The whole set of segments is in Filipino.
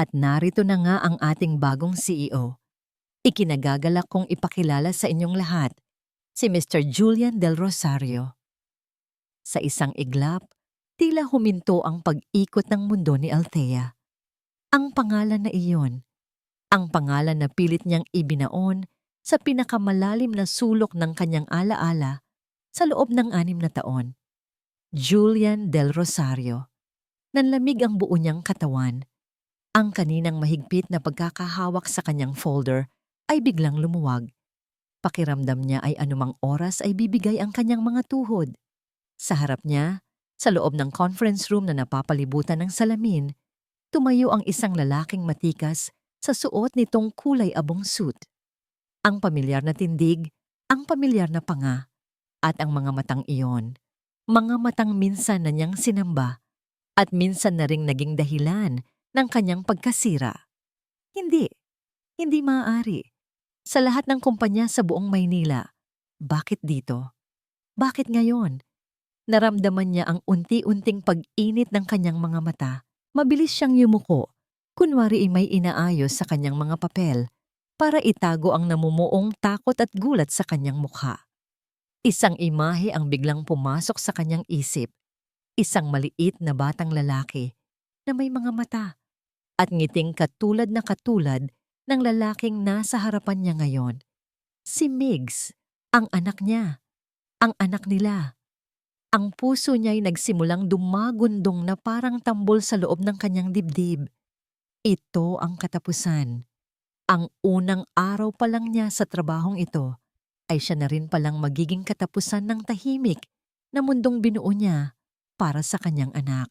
At narito na nga ang ating bagong CEO. Ikinagagalak kong ipakilala sa inyong lahat, si Mr. Julian Del Rosario. Sa isang iglap, tila huminto ang pag-ikot ng mundo ni Althea. Ang pangalan na iyon, ang pangalan na pilit niyang ibinaon sa pinakamalalim na sulok ng kanyang alaala sa loob ng 6 na taon. Julian Del Rosario. Nanlamig ang buo niyang katawan. Ang kaninang mahigpit na pagkakahawak sa kanyang folder ay biglang lumuwag. Pakiramdam niya ay anumang oras ay bibigay ang kanyang mga tuhod. Sa harap niya, sa loob ng conference room na napapalibutan ng salamin, tumayo ang isang lalaking matikas sa suot nitong kulay abong suit. Ang pamilyar na tindig, ang pamilyar na panga, at ang mga matang iyon, mga matang minsan na niyang sinamba at minsan na ring naging dahilan ng kanyang pagkasira. Hindi maaari. Sa lahat ng kumpanya sa buong Maynila. Bakit dito? Bakit ngayon? Naramdaman niya ang unti-unting pag-init ng kanyang mga mata. Mabilis siyang yumuko, kunwari may inaayos sa kanyang mga papel para itago ang namumuong takot at gulat sa kanyang mukha. Isang imahe ang biglang pumasok sa kanyang isip. Isang maliit na batang lalaki na may mga mata at ngiting katulad ng lalaking nasa harapan niya ngayon. Si Migs, ang anak niya, ang anak nila. Ang puso niya'y nagsimulang dumagundong na parang tambol sa loob ng kanyang dibdib. Ito ang katapusan. Ang unang araw pa lang niya sa trabahong ito ay siya na rin palang magiging katapusan ng tahimik na mundong binuo niya para sa kanyang anak.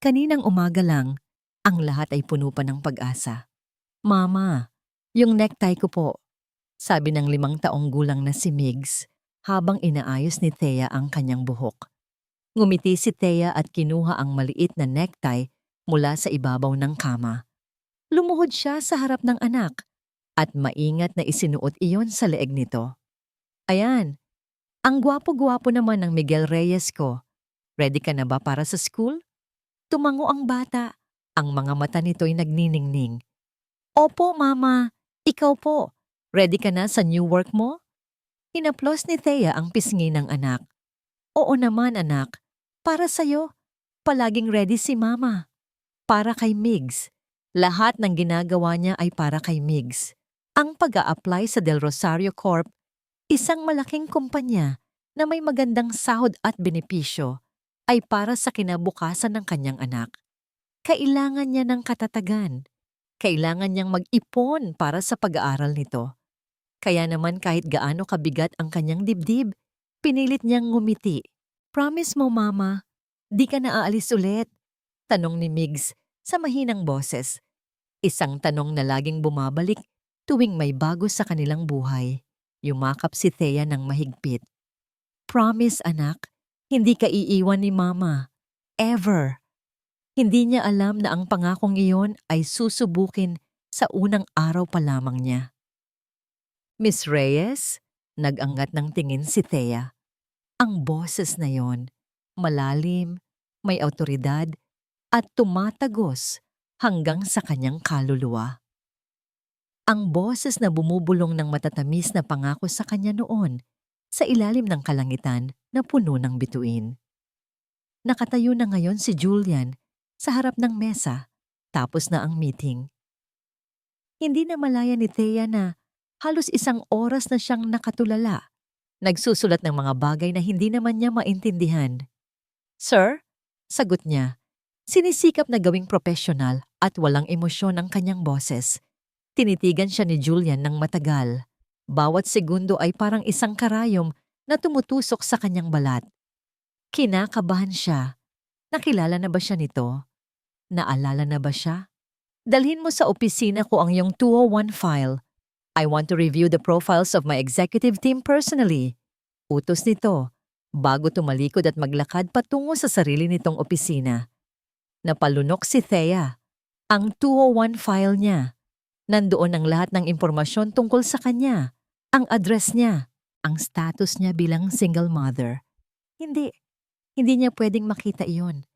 Kaninang umaga lang, ang lahat ay puno pa ng pag-asa. Mama, yung necktie ko po, sabi ng 5 taong gulang na si Migs habang inaayos ni Thea ang kanyang buhok. Ngumiti si Thea at kinuha ang maliit na necktie mula sa ibabaw ng kama. Lumuhod siya sa harap ng anak at maingat na isinuot iyon sa leeg nito. Ayan, ang gwapo-gwapo naman ng Miguel Reyes ko. Ready ka na ba para sa school? Tumango ang bata. Ang mga mata nito'y nagniningning. Opo, Mama. Ikaw po. Ready ka na sa new work mo? Hinaplos ni Thea ang pisngi ng anak. Oo naman, anak. Para sa'yo. Palaging ready si Mama. Para kay Migs. Lahat ng ginagawa niya ay para kay Migs. Ang pag-a-apply sa Del Rosario Corp, isang malaking kumpanya na may magandang sahod at benepisyo, ay para sa kinabukasan ng kanyang anak. Kailangan niya ng katatagan. Kailangan niyang mag-ipon para sa pag-aaral nito. Kaya naman kahit gaano kabigat ang kanyang dibdib, pinilit niyang ngumiti. Promise mo, Mama, di ka na aalis ulit? Tanong ni Migs sa mahinang boses. Isang tanong na laging bumabalik tuwing may bago sa kanilang buhay. Yumakap si Thea ng mahigpit. Promise, anak, hindi ka iiwan ni Mama. Ever. Hindi niya alam na ang pangakong iyon ay susubukin sa unang araw pa lamang niya. Miss Reyes, nag-angat ng tingin si Thea. Ang boses na yon, malalim, may awtoridad, at tumatagos hanggang sa kanyang kaluluwa. Ang boses na bumubulong ng matatamis na pangako sa kanya noon sa ilalim ng kalangitan na puno ng bituin. Nakatayo na ngayon si Julian sa harap ng mesa, tapos na ang meeting. Hindi na malaya ni Thea na halos 1 oras na siyang nakatulala, nagsusulat ng mga bagay na hindi naman niya maintindihan. Sir, sagot niya, sinisikap na gawing profesional at walang emosyon ang kanyang boses. Tinitigan siya ni Julian ng matagal. Bawat segundo ay parang isang karayom na tumutusok sa kanyang balat. Kinakabahan siya. Nakilala na ba siya nito? Naalala na ba siya? Dalhin mo sa opisina ko ang iyong 201 file. I want to review the profiles of my executive team personally. Utos nito, bago tumalikod at maglakad patungo sa sarili nitong opisina. Napalunok si Thea. Ang 201 file niya. Nandoon ang lahat ng impormasyon tungkol sa kanya. Ang address niya. Ang status niya bilang single mother. Hindi niya pwedeng makita iyon.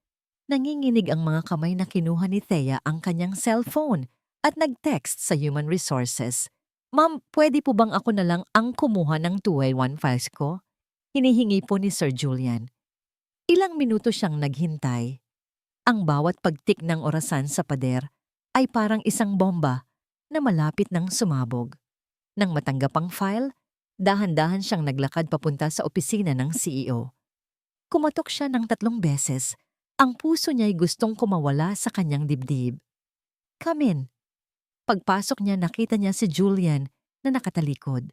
Nanginginig ang mga kamay na kinuha ni Thea ang kanyang cellphone at nag-text sa Human Resources. Ma'am, pwede po bang ako na lang ang kumuha ng 2A1 files ko? Hinihingi po ni Sir Julian. Ilang minuto siyang naghintay. Ang bawat pagtik ng orasan sa pader ay parang isang bomba na malapit ng sumabog. Nang matanggap ang file, dahan-dahan siyang naglakad papunta sa opisina ng CEO. Kumatok siya ng 3 beses. Ang puso niya'y gustong kumawala sa kanyang dibdib. Come in. Pagpasok niya, nakita niya si Julian na nakatalikod.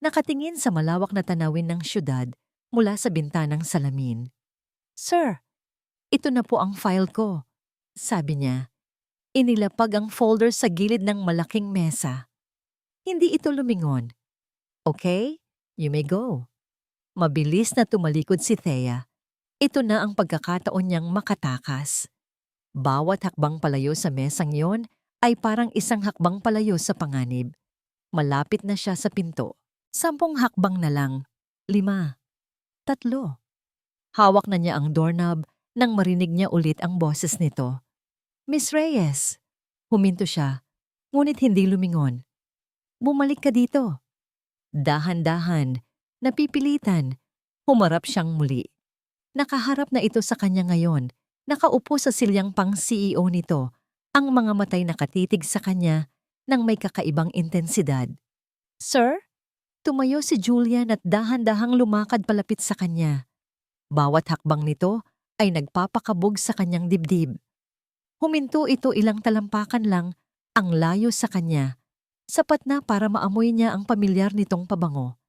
Nakatingin sa malawak na tanawin ng syudad mula sa bintanang salamin. Sir, ito na po ang file ko, sabi niya. Inilapag ang folder sa gilid ng malaking mesa. Hindi ito lumingon. Okay, you may go. Mabilis na tumalikod si Thea. Ito na ang pagkakataon niyang makatakas. Bawat hakbang palayo sa mesang yon ay parang isang hakbang palayo sa panganib. Malapit na siya sa pinto. 10 hakbang na lang. 5. 3. Hawak na niya ang doorknob nang marinig niya ulit ang boses nito. Miss Reyes. Huminto siya, ngunit hindi lumingon. Bumalik ka dito. Dahan-dahan, napipilitan, humarap siyang muli. Nakaharap na ito sa kanya ngayon, nakaupo sa silyang pang-CEO nito, ang mga matay nakatitig sa kanya ng may kakaibang intensidad. Sir? Tumayo si Julian at dahan-dahang lumakad palapit sa kanya. Bawat hakbang nito ay nagpapakabog sa kanyang dibdib. Huminto ito ilang talampakan lang, ang layo sa kanya. Sapat na para maamoy niya ang pamilyar nitong pabango.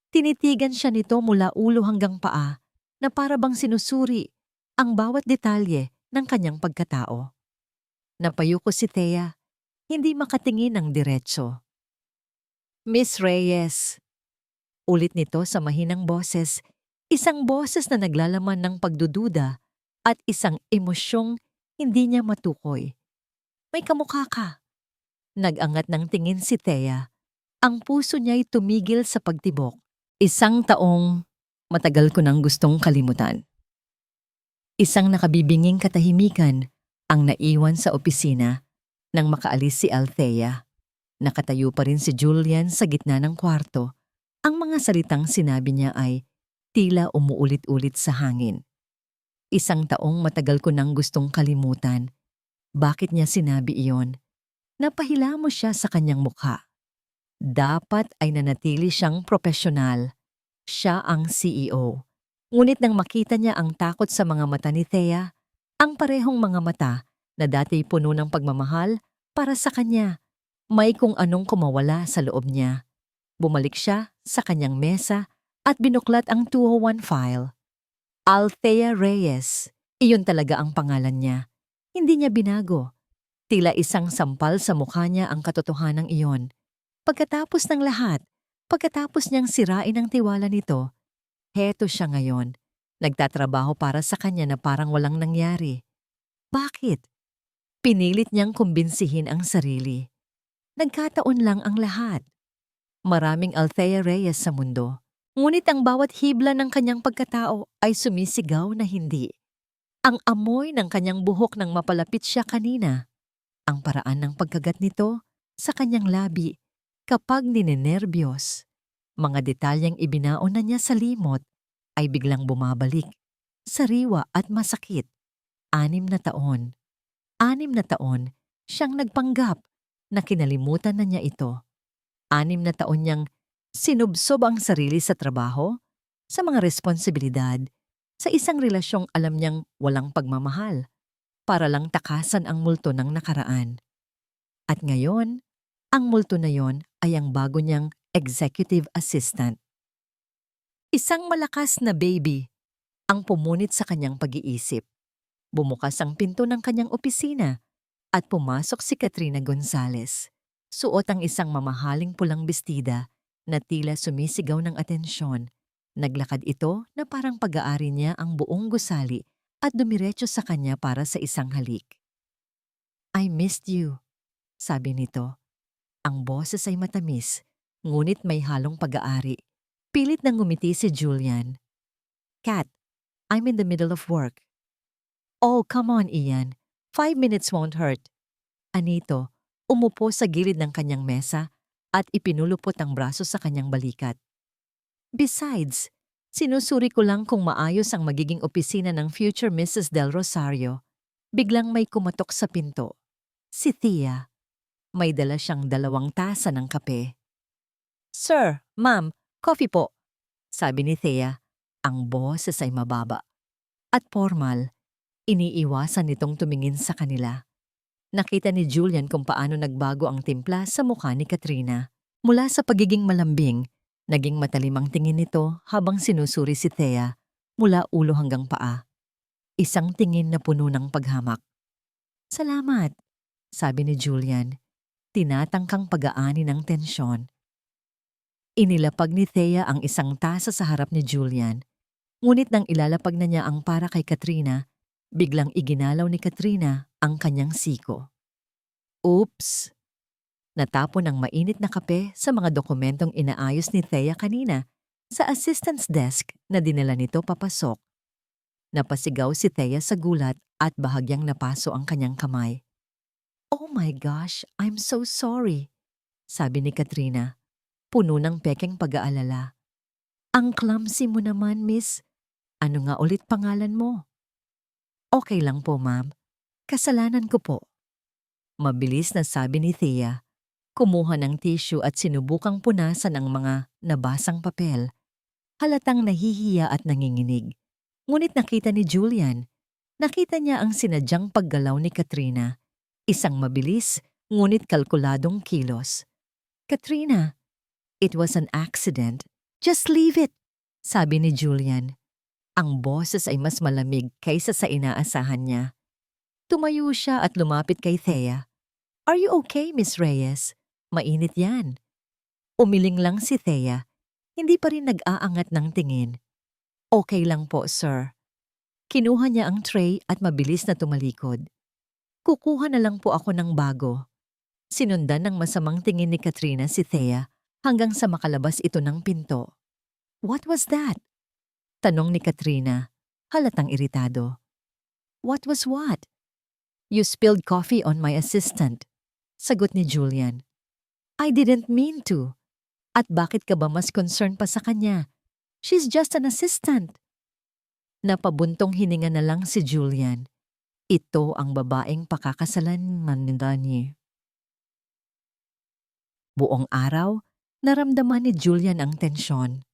Tinitigan siya nito mula ulo hanggang paa, na para bang sinusuri ang bawat detalye ng kanyang pagkatao. Napayuko si Thea, hindi makatingin ng diretso. Miss Reyes. Ulit nito sa mahinang boses, isang boses na naglalaman ng pagdududa at isang emosyong hindi niya matukoy. May kamukha ka. Nag-angat ng tingin si Thea. Ang puso niya'y tumigil sa pagtibok. 1 taong matagal ko nang gustong kalimutan. Isang nakabibinging katahimikan ang naiwan sa opisina nang makaalis si Althea. Nakatayo pa rin si Julian sa gitna ng kwarto. Ang mga salitang sinabi niya ay tila umuulit-ulit sa hangin. 1 taong matagal ko nang gustong kalimutan. Bakit niya sinabi iyon? Napahilamos siya sa kanyang mukha. Dapat ay nanatili siyang propesyonal. Siya ang CEO. Ngunit nang makita niya ang takot sa mga mata ni Thea, ang parehong mga mata na dati puno ng pagmamahal para sa kanya, may kung anong kumawala sa loob niya. Bumalik siya sa kanyang mesa at binuklat ang 201 file. Althea Reyes. Iyon talaga ang pangalan niya. Hindi niya binago. Tila isang sampal sa mukha niya ang katotohanan iyon. Pagkatapos ng lahat, pagkatapos niyang sirain ang tiwala nito, heto siya ngayon, nagtatrabaho para sa kanya na parang walang nangyari. Bakit? Pinilit niyang kumbinsihin ang sarili. Nagkataon lang ang lahat. Maraming Althea Reyes sa mundo, ngunit ang bawat hibla ng kanyang pagkatao ay sumisigaw na hindi. Ang amoy ng kanyang buhok nang mapalapit siya kanina. Ang paraan ng pagkagat nito sa kanyang labi kapag ninenerbiyos. Mga detalyeng ibinaon na niya sa limot ay biglang bumabalik. Sariwa at masakit. 6 na taon. 6 na taon siyang nagpanggap na kinalimutan na niya ito. 6 na taon niyang sinubsob ang sarili sa trabaho, sa mga responsibilidad, sa isang relasyong alam niyang walang pagmamahal, para lang takasan ang multo ng nakaraan. At ngayon, ang multo na yon ay ang bago niyang executive assistant. Isang malakas na baby ang pumunit sa kanyang pag-iisip. Bumukas ang pinto ng kanyang opisina at pumasok si Katrina Gonzales. Suot ang isang mamahaling pulang bestida na tila sumisigaw ng atensyon. Naglakad ito na parang pag-aari niya ang buong gusali at dumiretso sa kanya para sa isang halik. I missed you, sabi nito. Ang boses ay matamis, ngunit may halong pag-aari. Pilit nang ngumiti si Julian. Kat, I'm in the middle of work. Oh, come on, Ian. 5 minutes won't hurt. Anito, umupo sa gilid ng kanyang mesa at ipinulupot ang braso sa kanyang balikat. Besides, sinusuri ko lang kung maayos ang magiging opisina ng future Mrs. Del Rosario. Biglang may kumatok sa pinto. Si Thea. May dala siyang 2 tasa ng kape. Sir, ma'am, coffee po, sabi ni Thea. Ang boses ay mababa. At formal, iniiwasan nitong tumingin sa kanila. Nakita ni Julian kung paano nagbago ang timpla sa mukha ni Katrina. Mula sa pagiging malambing, naging matalim ang tingin nito habang sinusuri si Thea mula ulo hanggang paa. Isang tingin na puno ng paghamak. Salamat, sabi ni Julian, tinatangkang pag-aani ng tensyon. Inilapag ni Thea ang isang tasa sa harap ni Julian. Ngunit nang ilalapag na niya ang para kay Katrina, biglang iginalaw ni Katrina ang kanyang siko. Oops! Natapon ang mainit na kape sa mga dokumentong inaayos ni Thea kanina sa assistant's desk na dinala nito papasok. Napasigaw si Thea sa gulat at bahagyang napaso ang kanyang kamay. Oh my gosh, I'm so sorry, sabi ni Katrina, puno ng pekeng pag-aalala. Ang clumsy mo naman, miss. Ano nga ulit pangalan mo? Okay lang po, ma'am. Kasalanan ko po. Mabilis na sabi ni Thea. Kumuha ng tissue at sinubukang punasan ang mga nabasang papel. Halatang nahihiya at nanginginig. Ngunit nakita ni Julian. Nakita niya ang sinadyang paggalaw ni Katrina. Isang mabilis, ngunit kalkuladong kilos. Katrina, it was an accident. Just leave it, sabi ni Julian. Ang boses ay mas malamig kaysa sa inaasahan niya. Tumayo siya at lumapit kay Thea. Are you okay, Miss Reyes? Mainit yan. Umiling lang si Thea. Hindi pa rin nag-aangat ng tingin. Okay lang po, sir. Kinuha niya ang tray at mabilis na tumalikod. Kukuha na lang po ako ng bago. Sinundan ng masamang tingin ni Katrina si Thea hanggang sa makalabas ito ng pinto. What was that? Tanong ni Katrina, halatang iritado. What was what? You spilled coffee on my assistant. Sagot ni Julian. I didn't mean to. At bakit ka ba mas concerned pa sa kanya? She's just an assistant. Napabuntong hininga na lang si Julian. Ito ang babaeng pakakasalan ni Danny. Buong araw, naramdaman ni Julian ang tensyon.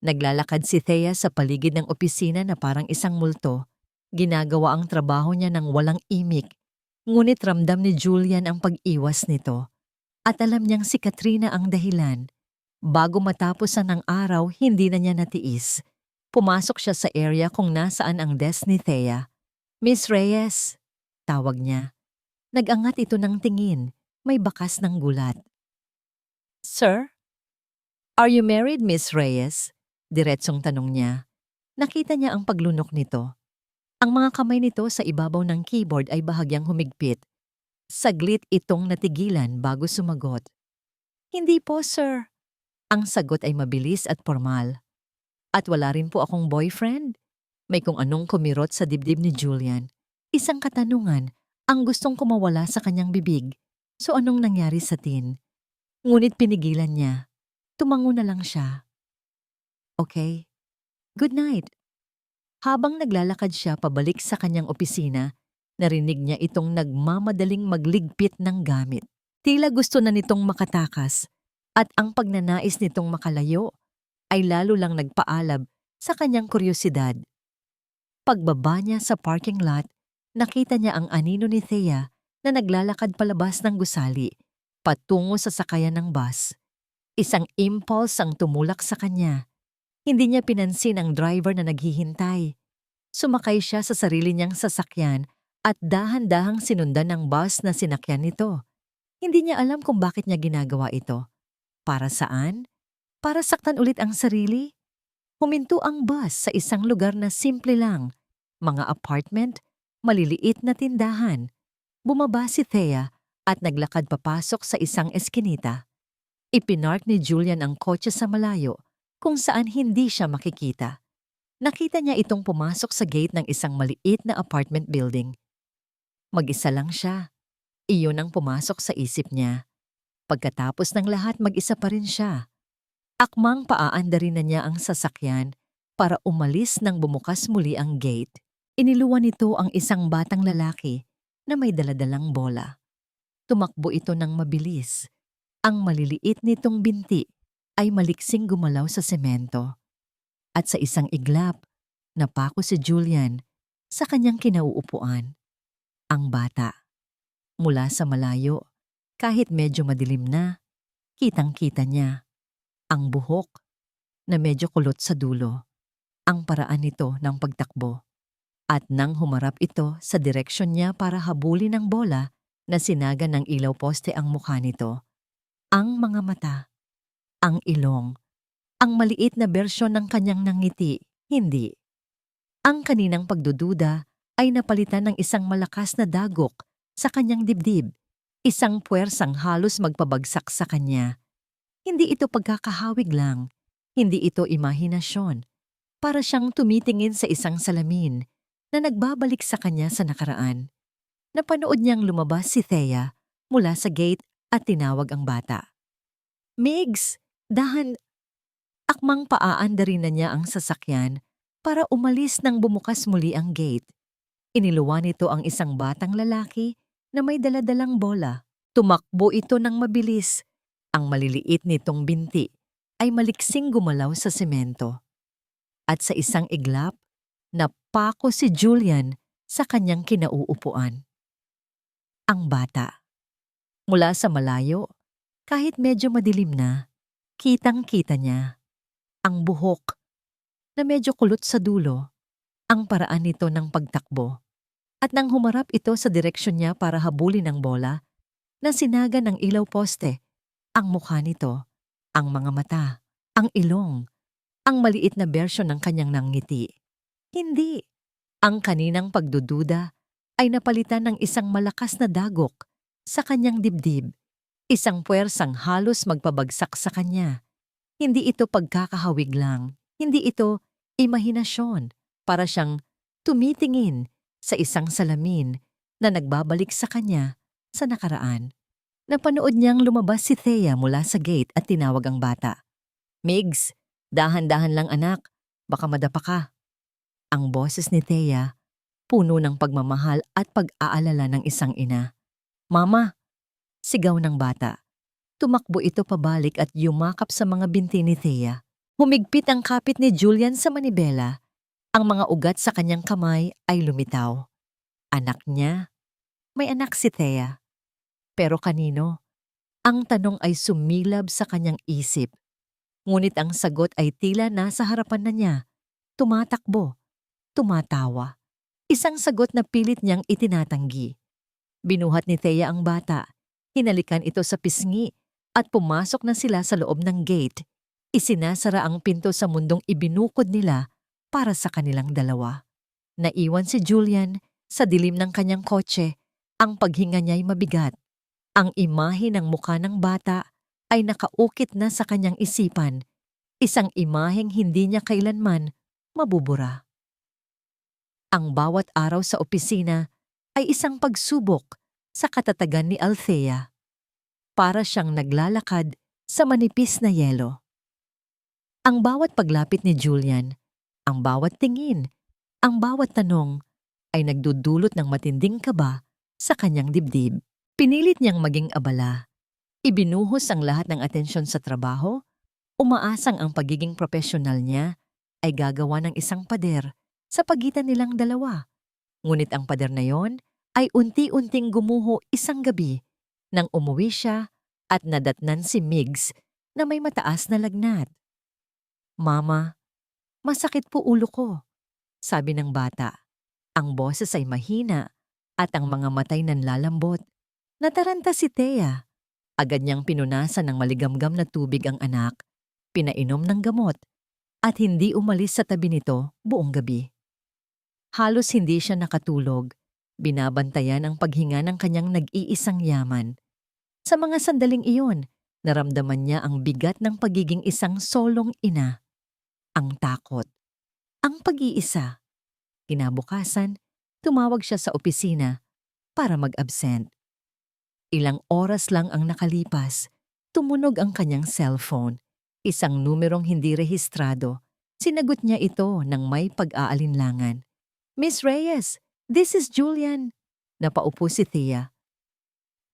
Naglalakad si Thea sa paligid ng opisina na parang isang multo. Ginagawa ang trabaho niya ng walang imik. Ngunit ramdam ni Julian ang pag-iwas nito. At alam niyang si Katrina ang dahilan. Bago matapos ang araw, hindi na niya natiis. Pumasok siya sa area kung nasaan ang desk ni Thea. Miss Reyes, tawag niya. Nag-angat ito ng tingin, may bakas ng gulat. Sir? Are you married, Miss Reyes? Diretsong tanong niya. Nakita niya ang paglunok nito. Ang mga kamay nito sa ibabaw ng keyboard ay bahagyang humigpit. Saglit itong natigilan bago sumagot. Hindi po, sir. Ang sagot ay mabilis at formal. At wala rin po akong boyfriend. May kung anong kumirot sa dibdib ni Julian. Isang katanungan ang gustong kumawala sa kanyang bibig. So anong nangyari sa tin? Ngunit pinigilan niya. Tumango na lang siya. Okay. Good night. Habang naglalakad siya pabalik sa kanyang opisina, narinig niya itong nagmamadaling magligpit ng gamit. Tila gusto na nitong makatakas at ang pagnanais nitong makalayo ay lalo lang nagpaalab sa kanyang kuryosidad. Pagbaba niya sa parking lot, nakita niya ang anino ni Thea na naglalakad palabas ng gusali patungo sa sakayan ng bus. Isang impulse ang tumulak sa kanya. Hindi niya pinansin ang driver na naghihintay. Sumakay siya sa sarili niyang sasakyan at dahan-dahang sinundan ng bus na sinakyan nito. Hindi niya alam kung bakit niya ginagawa ito. Para saan? Para saktan ulit ang sarili? Huminto ang bus sa isang lugar na simple lang. Mga apartment, maliliit na tindahan. Bumaba si Thea at naglakad papasok sa isang eskinita. Ipinark ni Julian ang kotse sa malayo kung saan hindi siya makikita. Nakita niya itong pumasok sa gate ng isang maliit na apartment building. Mag-isa lang siya. Iyon ang pumasok sa isip niya. Pagkatapos ng lahat, mag-isa pa rin siya. Akmang paaandarin na niya ang sasakyan para umalis nang bumukas muli ang gate. Iniluwan nito ang isang batang lalaki na may daladalang bola. Tumakbo ito ng mabilis. Ang maliliit nitong binti ay maliksing gumalaw sa semento. At sa isang iglap, napako si Julian sa kanyang kinauupuan. Ang bata. Mula sa malayo, kahit medyo madilim na, kitang-kita niya. Ang buhok na medyo kulot sa dulo. Ang paraan nito ng pagtakbo. At nang humarap ito sa direksyon niya para habulin ang bola na sinaga ng ilaw poste ang mukha nito. Ang mga mata, ang ilong, ang maliit na bersyon ng kanyang nangiti, hindi. Ang kaninang pagdududa ay napalitan ng isang malakas na dagok sa kanyang dibdib, isang puwersang halos magpabagsak sa kanya. Hindi ito pagkakahawig lang, hindi ito imahinasyon. Para siyang tumitingin sa isang salamin na nagbabalik sa kanya sa nakaraan. Napanood niyang lumabas si Thea mula sa gate at tinawag ang bata. "Migs, dahan!" Akmang paaandarin na niya ang sasakyan para umalis nang bumukas muli ang gate. Iniluwan nito ang isang batang lalaki na may daladalang bola. Tumakbo ito ng mabilis. Ang maliliit nitong binti ay maliksing gumalaw sa semento. At sa isang iglap, napako si Julian sa kanyang kinauupuan. Ang bata. Mula sa malayo, kahit medyo madilim na, kitang-kita niya. Ang buhok na medyo kulot sa dulo, ang paraan nito ng pagtakbo. At nang humarap ito sa direksyon niya para habulin ang bola, na sinaga ng ilaw poste, ang mukha nito, ang mga mata, ang ilong, ang maliit na bersyon ng kanyang nangiti. Hindi. Ang kaninang pagdududa ay napalitan ng isang malakas na dagok sa kanyang dibdib, isang puwersang halos magpabagsak sa kanya. Hindi ito pagkakahawig lang, hindi ito imahinasyon, para siyang tumitingin sa isang salamin na nagbabalik sa kanya sa nakaraan. Napanood niyang lumabas si Thea mula sa gate at tinawag ang bata. "Migs, dahan-dahan lang anak, baka madapa ka." Ang boses ni Thea, puno ng pagmamahal at pag-aalala ng isang ina. "Mama!" Sigaw ng bata. Tumakbo ito pabalik at yumakap sa mga binti ni Thea. Humigpit ang kapit ni Julian sa manibela. Ang mga ugat sa kanyang kamay ay lumitaw. Anak niya? May anak si Thea. Pero kanino? Ang tanong ay sumilab sa kanyang isip. Ngunit ang sagot ay tila nasa harapan na niya. Tumatakbo. Tumatawa. Isang sagot na pilit niyang itinatanggi. Binuhat ni Thea ang bata. Hinalikan ito sa pisngi at pumasok na sila sa loob ng gate. Isinasara ang pinto sa mundong ibinukod nila para sa kanilang dalawa. Naiwan si Julian sa dilim ng kanyang kotse. Ang paghinga niya'y mabigat. Ang imahe ng mukha ng bata ay nakaukit na sa kanyang isipan. Isang imaheng hindi niya kailanman mabubura. Ang bawat araw sa opisina ay isang pagsubok sa katatagan ni Althea. Para siyang naglalakad sa manipis na yelo. Ang bawat paglapit ni Julian, ang bawat tingin, ang bawat tanong ay nagdudulot ng matinding kaba sa kanyang dibdib. Pinilit niyang maging abala. Ibinuhos ang lahat ng atensyon sa trabaho. Umaasang ang pagiging profesional niya ay gagawa ng isang pader sa pagitan nilang dalawa. Ngunit ang pader na yon ay unti-unting gumuho isang gabi nang umuwi siya at nadatnan si Migs na may mataas na lagnat. "Mama, masakit po ulo ko," sabi ng bata. Ang boses ay mahina at ang mga matay nanlalambot. Nataranta si Thea. Agad niyang pinunasan ng maligamgam na tubig ang anak, pinainom ng gamot, at hindi umalis sa tabi nito buong gabi. Halos hindi siya nakatulog. Binabantayan ang paghinga ng kanyang nag-iisang yaman. Sa mga sandaling iyon, naramdaman niya ang bigat ng pagiging isang solong ina. Ang takot. Ang pag-iisa. Kinabukasan, tumawag siya sa opisina para mag-absent. Ilang oras lang ang nakalipas, tumunog ang kanyang cellphone. Isang numerong hindi rehistrado. Sinagot niya ito ng may pag-aalinlangan. Miss Reyes, this is Julian. Napaupo si Thea.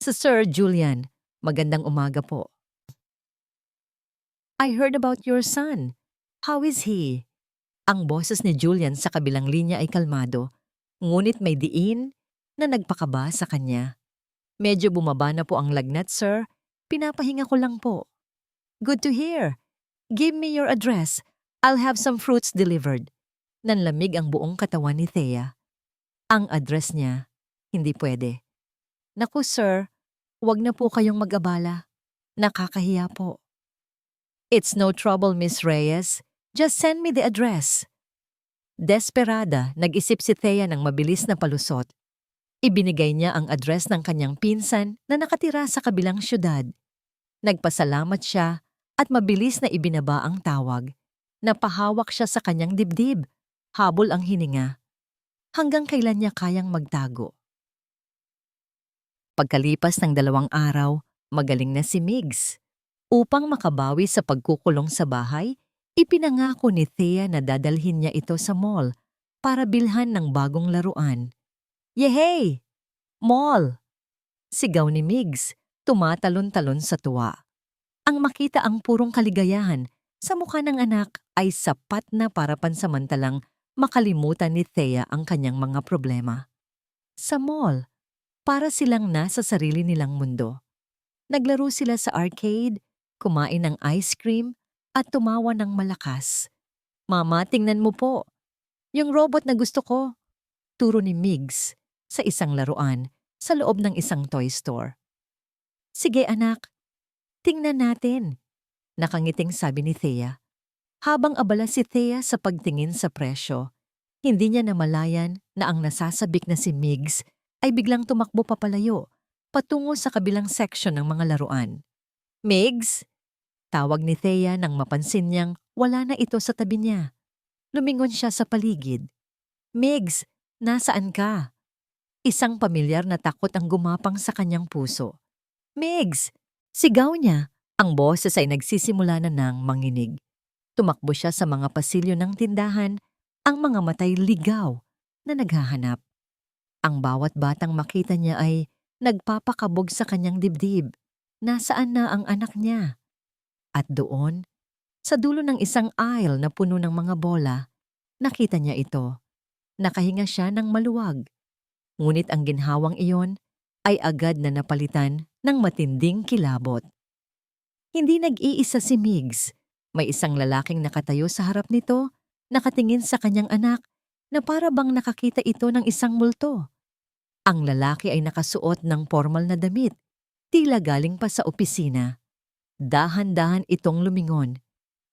Sa Sir Julian, magandang umaga po. I heard about your son. How is he? Ang boses ni Julian sa kabilang linya ay kalmado, ngunit may diin na nagpakaba sa kanya. Medyo bumaba na po ang lagnat, sir. Pinapahinga ko lang po. Good to hear. Give me your address. I'll have some fruits delivered. Nanlamig ang buong katawan ni Thea. Ang address niya, hindi pwede. Naku, sir, wag na po kayong mag-abala. Nakakahiya po. It's no trouble, Miss Reyes. Just send me the address. Desperada, nag-isip si Thea ng mabilis na palusot. Ibinigay niya ang address ng kanyang pinsan na nakatira sa kabilang syudad. Nagpasalamat siya at mabilis na ibinaba ang tawag. Napahawak siya sa kanyang dibdib. Habol ang hininga. Hanggang kailan niya kayang magtago? Pagkalipas ng 2 araw, magaling na si Migs. Upang makabawi sa pagkukulong sa bahay, ipinangako ni Thea na dadalhin niya ito sa mall para bilhan ng bagong laruan. Yehey! Mall! Sigaw ni Migs, tumatalon-talon sa tuwa. Ang makita ang purong kaligayahan sa mukha ng anak ay sapat na para pansamantalang makalimutan ni Thea ang kanyang mga problema. Sa mall, para silang nasa sarili nilang mundo. Naglaro sila sa arcade, kumain ng ice cream, at tumawa ng malakas. Mama, tingnan mo po. Yung robot na gusto ko. Turo ni Migs sa isang laruan sa loob ng isang toy store. Sige anak, tingnan natin. Nakangiting sabi ni Thea. Habang abala si Thea sa pagtingin sa presyo, hindi niya namalayan na ang nasasabik na si Migs ay biglang tumakbo papalayo, patungo sa kabilang section ng mga laruan. Migs? Tawag ni Thea nang mapansin niyang wala na ito sa tabi niya. Lumingon siya sa paligid. Migs, nasaan ka? Isang pamilyar na takot ang gumapang sa kanyang puso. Migs! Sigaw niya. Ang boses ay nagsisimula na ng manginig. Tumakbo siya sa mga pasilyo ng tindahan, ang mga matay ligaw na naghahanap. Ang bawat batang makita niya ay nagpapakabog sa kanyang dibdib. Nasaan na ang anak niya? At doon, sa dulo ng isang aisle na puno ng mga bola, nakita niya ito. Nakahinga siya ng maluwag. Ngunit ang ginhawang iyon ay agad na napalitan ng matinding kilabot. Hindi nag-iisa si Migs. May isang lalaking nakatayo sa harap nito, nakatingin sa kanyang anak na para bang nakakita ito ng isang multo. Ang lalaki ay nakasuot ng formal na damit, tila galing pa sa opisina. Dahan-dahan itong lumingon,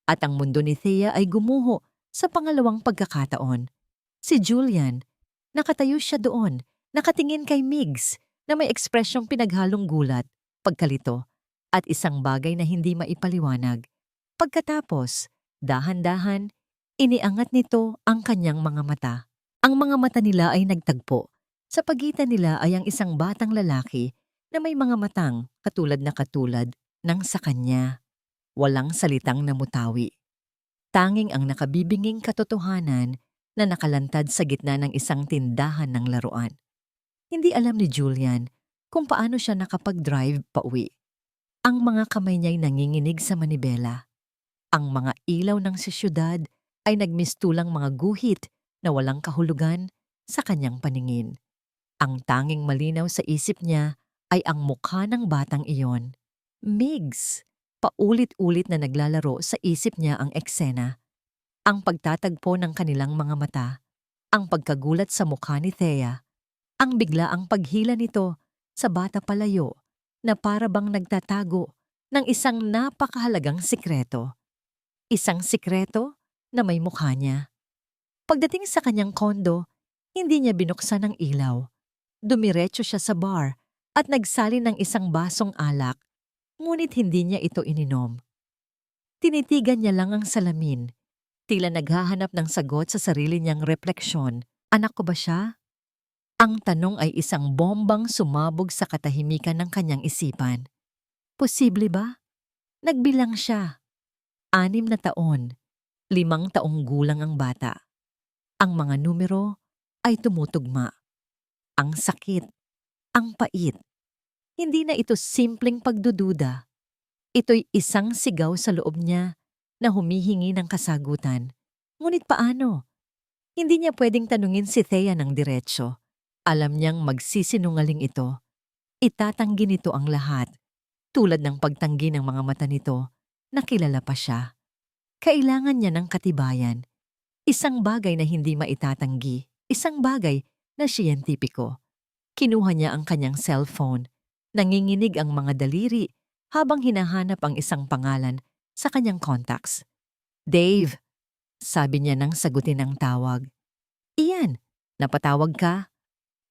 at ang mundo ni Thea ay gumuho sa pangalawang pagkakataon. Si Julian, nakatayo siya doon, nakatingin kay Migs na may ekspresyong pinaghalong gulat, pagkalito, at isang bagay na hindi maipaliwanag. Pagkatapos, dahan-dahan, iniangat nito ang kanyang mga mata. Ang mga mata nila ay nagtagpo. Sa pagitan nila ay ang isang batang lalaki na may mga matang katulad ng sa kanya. Walang salitang namutawi. Tanging ang nakabibinging katotohanan na nakalantad sa gitna ng isang tindahan ng laruan. Hindi alam ni Julian kung paano siya nakapag-drive pauwi. Ang mga kamay niya'y nanginginig sa manibela. Ang mga ilaw ng siyudad ay nagmistulang mga guhit na walang kahulugan sa kanyang paningin. Ang tanging malinaw sa isip niya ay ang mukha ng batang iyon. Migs! Paulit-ulit na naglalaro sa isip niya ang eksena. Ang pagtatagpo ng kanilang mga mata, ang pagkagulat sa mukha ni Thea, ang biglaang paghila nito sa bata palayo na para bang nagtatago ng isang napakahalagang sikreto. Isang sikreto na may mukha niya. Pagdating sa kanyang kondo, hindi niya binuksan ang ilaw. Dumiretso siya sa bar at nagsali ng isang basong alak, ngunit hindi niya ito ininom. Tinitigan niya lang ang salamin. Tila naghahanap ng sagot sa sarili niyang refleksyon. Anak ko ba siya? Ang tanong ay isang bombang sumabog sa katahimikan ng kanyang isipan. Posible ba? Nagbilang siya. 6 na taon. 5 taong gulang ang bata. Ang mga numero ay tumutugma. Ang sakit, ang pait. Hindi na ito simpleng pagdududa. Ito'y isang sigaw sa loob niya na humihingi ng kasagutan. Ngunit paano? Hindi niya pwedeng tanungin si Thea ng diretsyo. Alam niyang magsisinungaling ito. Itatanggi nito ang lahat. Tulad ng pagtanggi ng mga mata nito na kilala pa siya. Kailangan niya ng katibayan. Isang bagay na hindi maitatanggi. Isang bagay na siyentipiko. Kinuha niya ang kanyang cellphone. Nanginginig ang mga daliri habang hinahanap ang isang pangalan sa kanyang contacts. Dave, sabi niya nang sagutin ang tawag. Iyan, napatawag ka?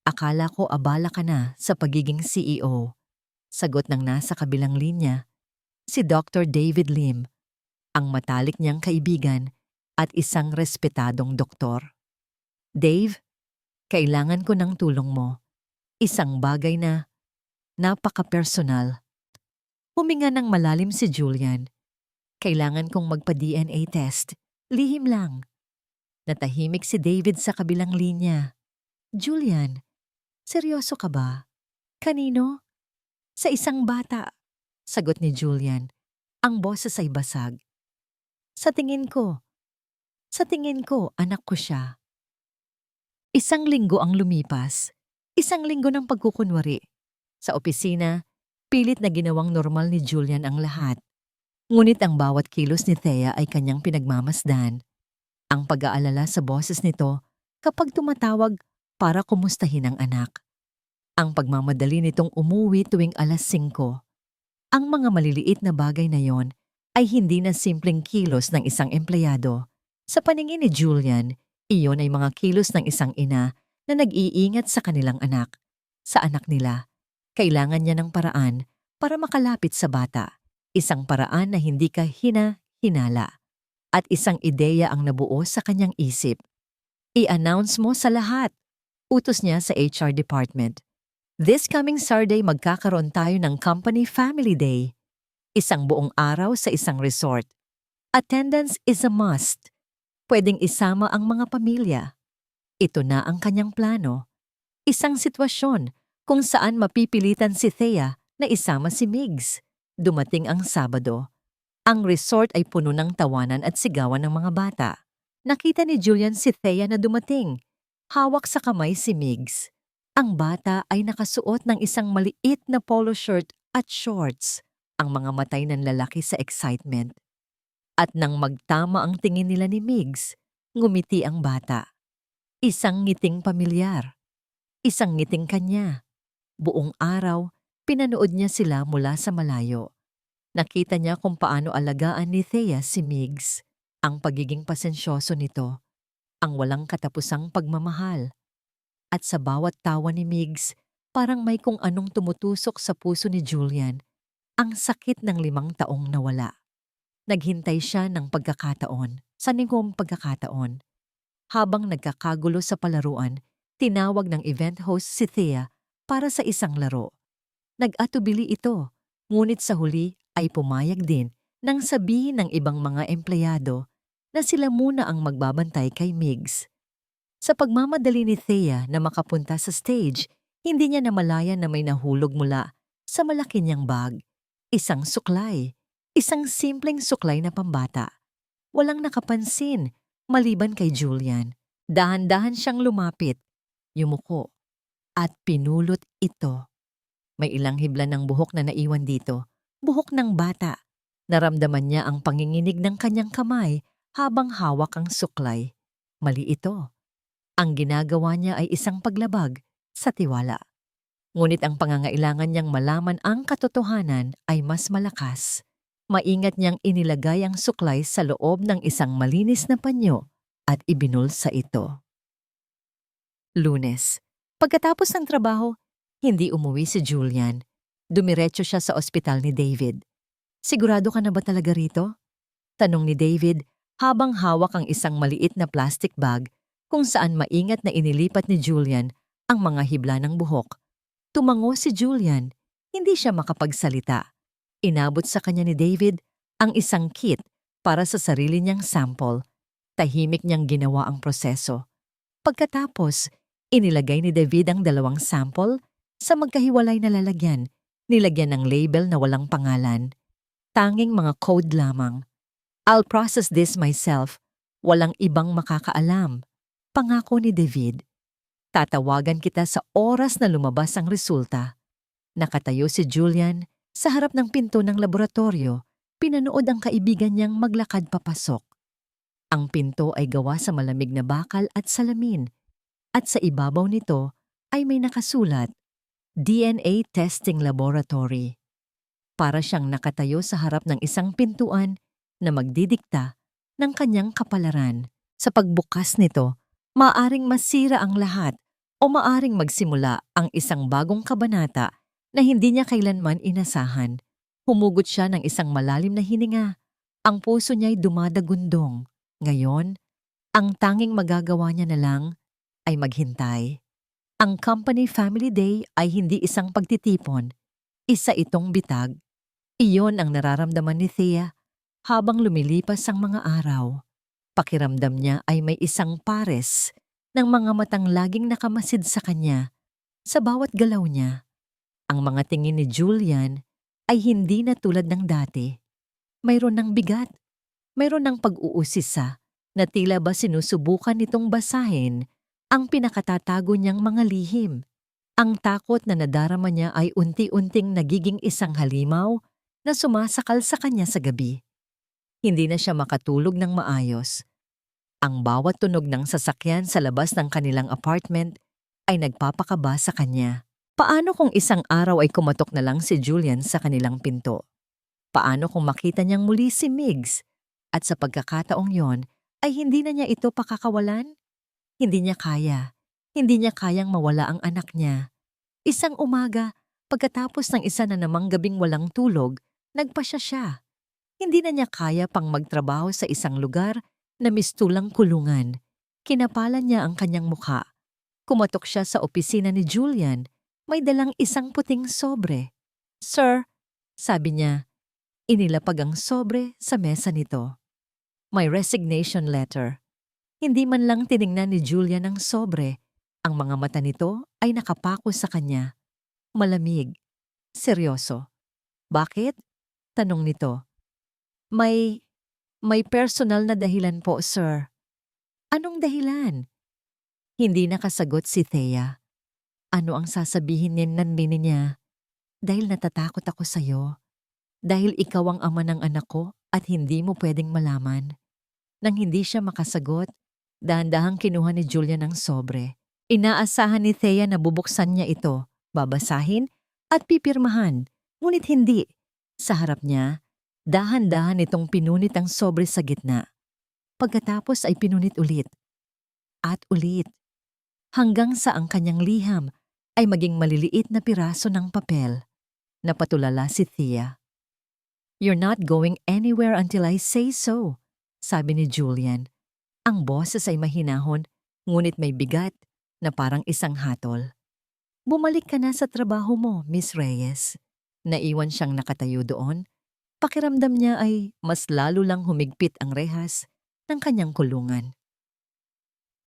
Akala ko abala ka na sa pagiging CEO. Sagot ng nasa kabilang linya, si Dr. David Lim, ang matalik niyang kaibigan at isang respetadong doktor. Dave, kailangan ko ng tulong mo. Isang bagay na napaka-personal. Huminga ng malalim si Julian. Kailangan kong magpa-DNA test. Lihim lang. Natahimik si David sa kabilang linya. Julian, seryoso ka ba? Kanino? Sa isang bata. Sagot ni Julian. Ang boses ay basag. Sa tingin ko, anak ko siya. 1 linggo ang lumipas. 1 linggo ng pagkukunwari. Sa opisina, pilit na ginawang normal ni Julian ang lahat. Ngunit ang bawat kilos ni Thea ay kanyang pinagmamasdan. Ang pag-aalala sa boses nito kapag tumatawag para kumustahin ang anak. Ang pagmamadali nitong umuwi tuwing 5:00. Ang mga maliliit na bagay na yon ay hindi na simpleng kilos ng isang empleyado. Sa paningin ni Julian, iyon ay mga kilos ng isang ina na nag-iingat sa kanilang anak. Sa anak nila, kailangan niya ng paraan para makalapit sa bata. Isang paraan na hindi ka hinala. At isang ideya ang nabuo sa kanyang isip. I-announce mo sa lahat. Utos niya sa HR department. This coming Saturday magkakaroon tayo ng Company Family Day. 1 buong araw sa isang resort. Attendance is a must. Pwedeng isama ang mga pamilya. Ito na ang kanyang plano. Isang sitwasyon kung saan mapipilitan si Thea na isama si Migs. Dumating ang Sabado. Ang resort ay puno ng tawanan at sigawan ng mga bata. Nakita ni Julian si Thea na dumating. Hawak sa kamay si Migs. Ang bata ay nakasuot ng isang maliit na polo shirt at shorts. Ang mga matay ng lalaki sa excitement. At nang magtama ang tingin nila ni Migs, ngumiti ang bata. Isang ngiting pamilyar. Isang ngiting kanya. Buong araw, pinanood niya sila mula sa malayo. Nakita niya kung paano alagaan ni Thea si Migs. Ang pagiging pasensyoso nito. Ang walang katapusang pagmamahal. At sa bawat tawa ni Migs, parang may kung anong tumutusok sa puso ni Julian. Ang sakit ng 5 taong nawala. Naghintay siya ng pagkakataon, sa ningong pagkakataon. Habang nagkakagulo sa palaruan, tinawag ng event host si Thea para sa isang laro. Nag-atubili ito, ngunit sa huli ay pumayag din nang sabihin ng ibang mga empleyado na sila muna ang magbabantay kay Migs. Sa pagmamadali ni Thea na makapunta sa stage, hindi niya namalayan na may nahulog mula sa malaki niyang bag. Isang suklay. Isang simpleng suklay na pambata. Walang nakapansin, maliban kay Julian. Dahan-dahan siyang lumapit, yumuko, at pinulot ito. May ilang hibla ng buhok na naiwan dito. Buhok ng bata. Naramdaman niya ang panginginig ng kanyang kamay habang hawak ang suklay. Mali ito. Ang ginagawa niya ay isang paglabag sa tiwala. Ngunit ang pangangailangan niyang malaman ang katotohanan ay mas malakas. Maingat niyang inilagay ang suklay sa loob ng isang malinis na panyo at ibinulsa ito. Lunes. Pagkatapos ng trabaho, hindi umuwi si Julian. Dumiretso siya sa ospital ni David. Sigurado ka na ba talaga rito? Tanong ni David habang hawak ang isang maliit na plastic bag kung saan maingat na inilipat ni Julian ang mga hibla ng buhok. Tumango si Julian, hindi siya makapagsalita. Inabot sa kanya ni David ang isang kit para sa sarili niyang sample. Tahimik niyang ginawa ang proseso. Pagkatapos, inilagay ni David ang 2 sample sa magkahiwalay na lalagyan, nilagyan ng label na walang pangalan. Tanging mga code lamang. I'll process this myself. Walang ibang makakaalam. Pangako ni David. Tatawagan kita sa oras na lumabas ang resulta. Nakatayo si Julian sa harap ng pinto ng laboratorio, pinanood ang kaibigan niyang maglakad papasok. Ang pinto ay gawa sa malamig na bakal at salamin, at sa ibabaw nito ay may nakasulat, DNA Testing Laboratory. Para siyang nakatayo sa harap ng isang pintuan na magdidikta ng kanyang kapalaran. Sa pagbukas nito, maaring masira ang lahat o maaring magsimula ang isang bagong kabanata na hindi niya kailanman inasahan. Humugot siya ng isang malalim na hininga. Ang puso niya'y dumadagundong. Ngayon, ang tanging magagawa niya na lang ay maghintay. Ang Company Family Day ay hindi isang pagtitipon. Isa itong bitag. Iyon ang nararamdaman ni Thea habang lumilipas ang mga araw. Pakiramdam niya ay may isang pares ng mga matang laging nakamasid sa kanya sa bawat galaw niya. Ang mga tingin ni Julian ay hindi na tulad ng dati. Mayroon ng bigat, mayroon ng pag-uusisa na tila ba sinusubukan nitong basahin ang pinakatatago niyang mga lihim. Ang takot na nadarama niya ay unti-unting nagiging isang halimaw na sumasakal sa kanya sa gabi. Hindi na siya makatulog ng maayos. Ang bawat tunog ng sasakyan sa labas ng kanilang apartment ay nagpapakaba sa kanya. Paano kung isang araw ay kumatok na lang si Julian sa kanilang pinto? Paano kung makita niyang muli si Migs? At sa pagkakataong yon ay hindi na niya ito pakakawalan? Hindi niya kaya. Hindi niya kayang mawala ang anak niya. Isang umaga, pagkatapos ng isa na namang gabing walang tulog, nagpasya siya. Hindi na niya kaya pang magtrabaho sa isang lugar na mistulang kulungan. Kinapalan niya ang kanyang mukha. Kumatok siya sa opisina ni Julian. May dalang isang puting sobre. "Sir," sabi niya, inilapag ang sobre sa mesa nito. May resignation letter. Hindi man lang tiningnan ni Julian ang sobre. Ang mga mata nito ay nakapako sa kanya. Malamig. Seryoso. "Bakit?" tanong nito. May personal na dahilan po, sir." "Anong dahilan?" Hindi nakasagot si Thea. Ano ang sasabihin niya? "Dahil natatakot ako sa'yo. Dahil ikaw ang ama ng anak ko at hindi mo pwedeng malaman." Nang hindi siya makasagot, dahan-dahang kinuha ni Julian ang sobre. Inaasahan ni Thea na bubuksan niya ito, babasahin at pipirmahan. Ngunit hindi. Sa harap niya, dahan-dahan itong pinunit ang sobre sa gitna. Pagkatapos ay pinunit ulit. At ulit. Hanggang sa ang kanyang liham ay maging maliliit na piraso ng papel. Napatulala si Thea. "You're not going anywhere until I say so," sabi ni Julian. Ang boses ay mahinahon, ngunit may bigat na parang isang hatol. "Bumalik ka na sa trabaho mo, Miss Reyes." Naiwan siyang nakatayo doon. Pakiramdam niya ay mas lalo lang humigpit ang rehas ng kanyang kulungan.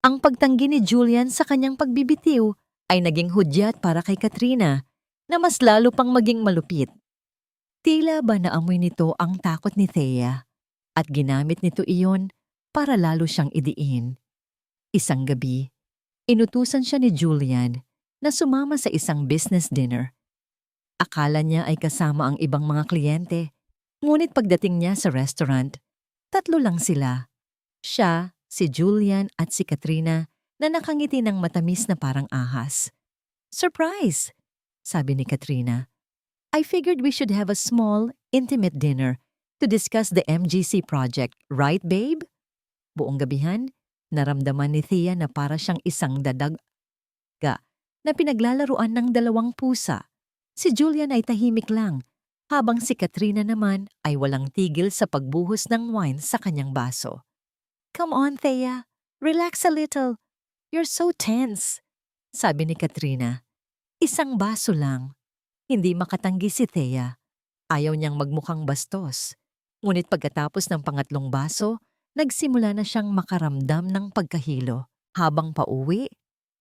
Ang pagtanggi ni Julian sa kanyang pagbibitiw ay naging hudyat para kay Katrina na mas lalo pang maging malupit. Tila ba naamoy nito ang takot ni Thea at ginamit nito iyon para lalo siyang idiin. Isang gabi, inutusan siya ni Julian na sumama sa isang business dinner. Akala niya ay kasama ang ibang mga kliyente, ngunit pagdating niya sa restaurant, 3 lang sila. Siya, si Julian at si Katrina na nakangiti ng matamis na parang ahas. "Surprise!" sabi ni Katrina. "I figured we should have a small, intimate dinner to discuss the MGC project, right, babe?" Buong gabihan, naramdaman ni Thea na para siyang isang dadag na pinaglalaruan ng 2 pusa. Si Julian ay tahimik lang, habang si Katrina naman ay walang tigil sa pagbuhos ng wine sa kanyang baso. Come on, Thea. Relax a little. You're so tense. Sabi ni Katrina. Isang baso lang. Hindi makatanggi si Thea. Ayaw niyang magmukhang bastos. Ngunit pagkatapos ng pangatlong baso, nagsimula na siyang makaramdam ng pagkahilo. Habang pauwi,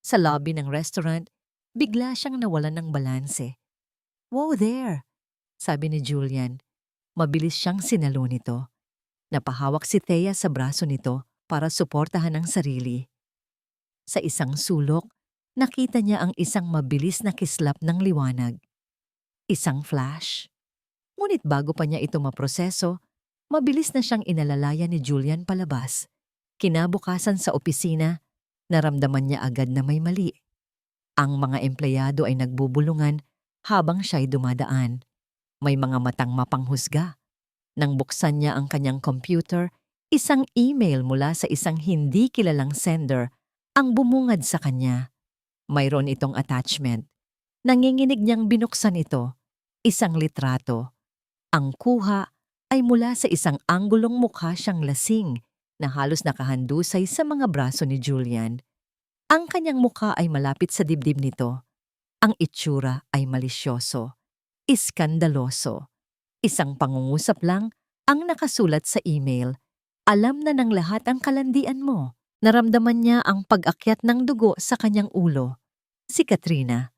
sa lobby ng restaurant, bigla siyang nawalan ng balanse. Wow there! Sabi ni Julian. Mabilis siyang sinalo nito. Napahawak si Thea sa braso nito para suportahan ang sarili. Sa isang sulok, nakita niya ang isang mabilis na kislap ng liwanag. Isang flash. Ngunit bago pa niya ito maproseso, mabilis na siyang inalalaya ni Julian palabas. Kinabukasan sa opisina, naramdaman niya agad na may mali. Ang mga empleyado ay nagbubulungan habang siya'y dumadaan. May mga matang mapanghusga. Nang buksan niya ang kanyang computer, isang email mula sa isang hindi kilalang sender ang bumungad sa kanya. Mayroon itong attachment. Nanginginig niyang binuksan ito. Isang litrato. Ang kuha ay mula sa isang anggulong mukha siyang lasing na halos nakahandusay sa mga braso ni Julian. Ang kanyang mukha ay malapit sa dibdib nito. Ang itsura ay malisyoso, iskandaloso. Isang pangungusap lang ang nakasulat sa email. Alam na ng lahat ang kalandian mo. Naramdaman niya ang pag-akyat ng dugo sa kanyang ulo. Si Katrina.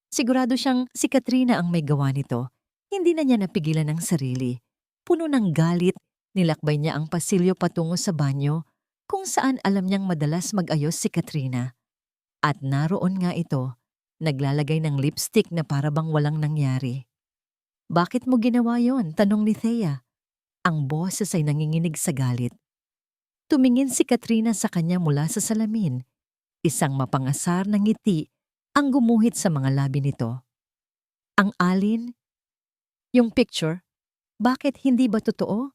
Sigurado siyang si Katrina ang may gawa nito. Hindi na niya napigilan ang sarili. Puno ng galit, nilakbay niya ang pasilyo patungo sa banyo kung saan alam niyang madalas mag-ayos si Katrina. At naroon nga ito, naglalagay ng lipstick na parabang walang nangyari. Bakit mo ginawa yon? Tanong ni Thea. Ang boses ay nanginginig sa galit. Tumingin si Katrina sa kanya mula sa salamin. Isang mapangasar na ngiti ang gumuhit sa mga labi nito. Ang alin? Yung picture? Bakit hindi ba totoo?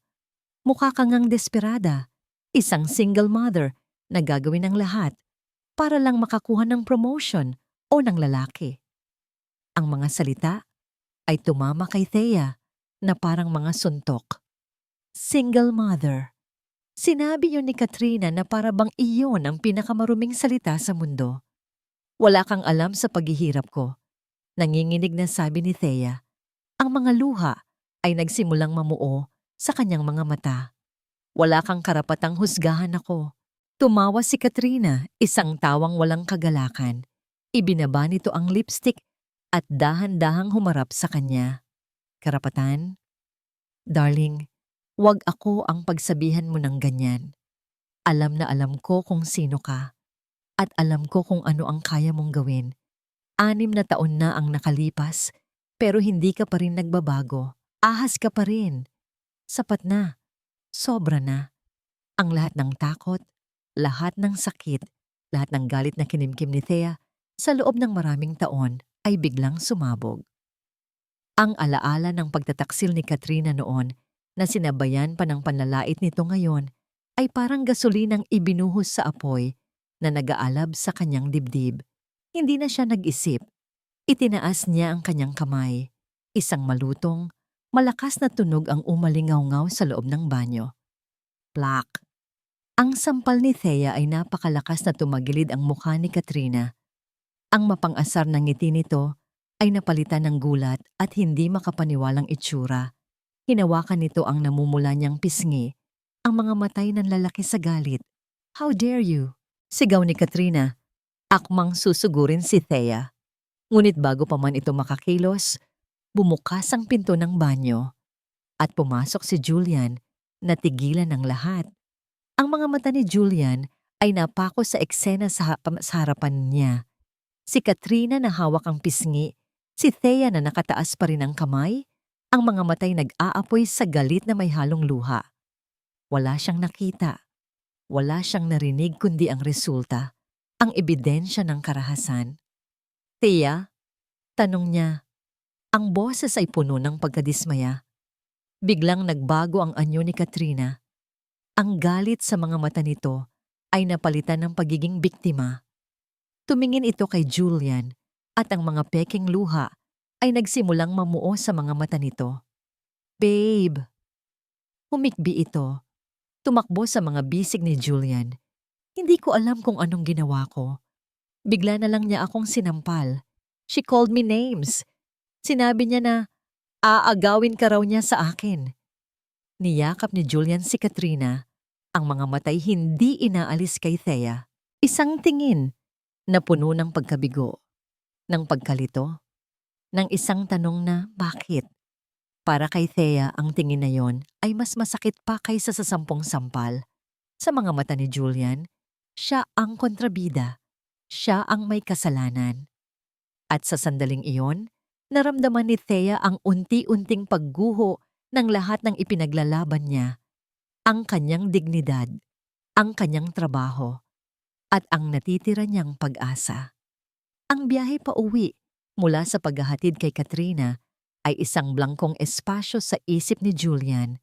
Mukha kang ngang desperada. Isang single mother na gagawin ang lahat para lang makakuha ng promotion o ng lalaki. Ang mga salita ay tumama kay Thea na parang mga suntok. Single mother. Sinabi yun ni Katrina na parabang iyon ang pinakamaruming salita sa mundo. Wala kang alam sa paghihirap ko. Nanginginig na sabi ni Thea. Ang mga luha ay nagsimulang mamuo sa kanyang mga mata. Wala kang karapatang husgahan ako. Tumawa si Katrina, isang tawang walang kagalakan. Ibinaba nito ang lipstick at dahan-dahang humarap sa kanya. Karapatan? Darling, wag ako ang pagsabihan mo ng ganyan. Alam na alam ko kung sino ka. At alam ko kung ano ang kaya mong gawin. 6 na taon na ang nakalipas, pero hindi ka pa rin nagbabago. Ahas ka pa rin. Sapat na. Sobra na. Ang lahat ng takot, lahat ng sakit, lahat ng galit na kinimkim ni Thea sa loob ng maraming taon ay biglang sumabog. Ang alaala ng pagtataksil ni Katrina noon na sinabayan pa ng panlalait nito ngayon ay parang gasolinang ibinuhos sa apoy na nag-aalab sa kanyang dibdib. Hindi na siya nag-isip. Itinaas niya ang kanyang kamay. Isang malutong, malakas na tunog ang umalingaw-ngaw sa loob ng banyo. Plak! Ang sampal ni Thea ay napakalakas na tumagilid ang mukha ni Katrina. Ang mapang-asar na ngiti nito ay napalitan ng gulat at hindi makapaniwalang itsura. Hinawakan nito ang namumula niyang pisngi, ang mga matay ng lalaki sa galit. How dare you? Sigaw ni Katrina. Akmang susugurin si Thea. Ngunit bago pa man ito makakilos, bumukas ang pinto ng banyo at pumasok si Julian na tigilan ng lahat. Ang mga mata ni Julian ay napako sa eksena sa harapan niya. Si Katrina na hawak ang pisngi, si Thea na nakataas pa rin ang kamay, ang mga matay nag-aapoy sa galit na may halong luha. Wala siyang nakita. Wala siyang narinig kundi ang resulta, ang ebidensya ng karahasan. Thea? Tanong niya. Ang boses ay puno ng pagkadismaya. Biglang nagbago ang anyo ni Katrina. Ang galit sa mga mata nito ay napalitan ng pagiging biktima. Tumingin ito kay Julian at ang mga peking luha ay nagsimulang mamuo sa mga mata nito. Babe! Humikbi ito. Tumakbo sa mga bisig ni Julian. Hindi ko alam kung anong ginawa ko. Bigla na lang niya akong sinampal. She called me names. Sinabi niya na aagawin ka raw niya sa akin. Niyakap ni Julian si Katrina. Ang mga matay hindi inaalis kay Thea. Isang tingin na puno ng pagkabigo, ng pagkalito, ng isang tanong na bakit? Para kay Thea, ang tingin na yon ay mas masakit pa kaysa sa 10 sampal. Sa mga mata ni Julian, siya ang kontrabida. Siya ang may kasalanan. At sa sandaling iyon, naramdaman ni Thea ang unti-unting pagguho ng lahat ng ipinaglalaban niya. Ang kanyang dignidad, ang kanyang trabaho, at ang natitira niyang pag-asa. Ang biyahe pa uwi mula sa paghahatid kay Katrina ay isang blangkong espasyo sa isip ni Julian.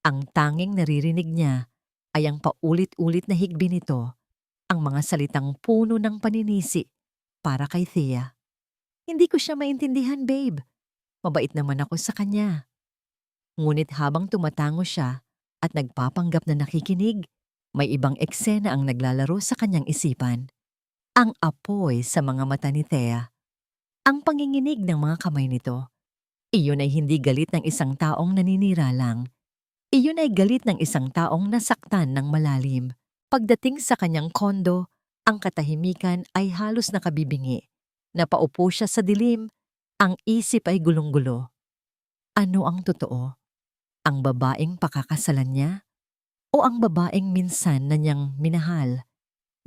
Ang tanging naririnig niya ay ang paulit-ulit na higbi nito, ang mga salitang puno ng paninisi para kay Thea. Hindi ko siya maintindihan, babe. Mabait naman ako sa kanya. Ngunit habang tumatango siya at nagpapanggap na nakikinig, may ibang eksena ang naglalaro sa kanyang isipan. Ang apoy sa mga mata ni Thea. Ang panginginig ng mga kamay nito. Iyon ay hindi galit ng isang taong naninira lang. Iyon ay galit ng isang taong nasaktan ng malalim. Pagdating sa kanyang kondo, ang katahimikan ay halos nakabibingi. Napaupo siya sa dilim, ang isip ay gulong-gulo. Ano ang totoo? Ang babaeng pakakasalan niya? O ang babaeng minsan na niyang minahal?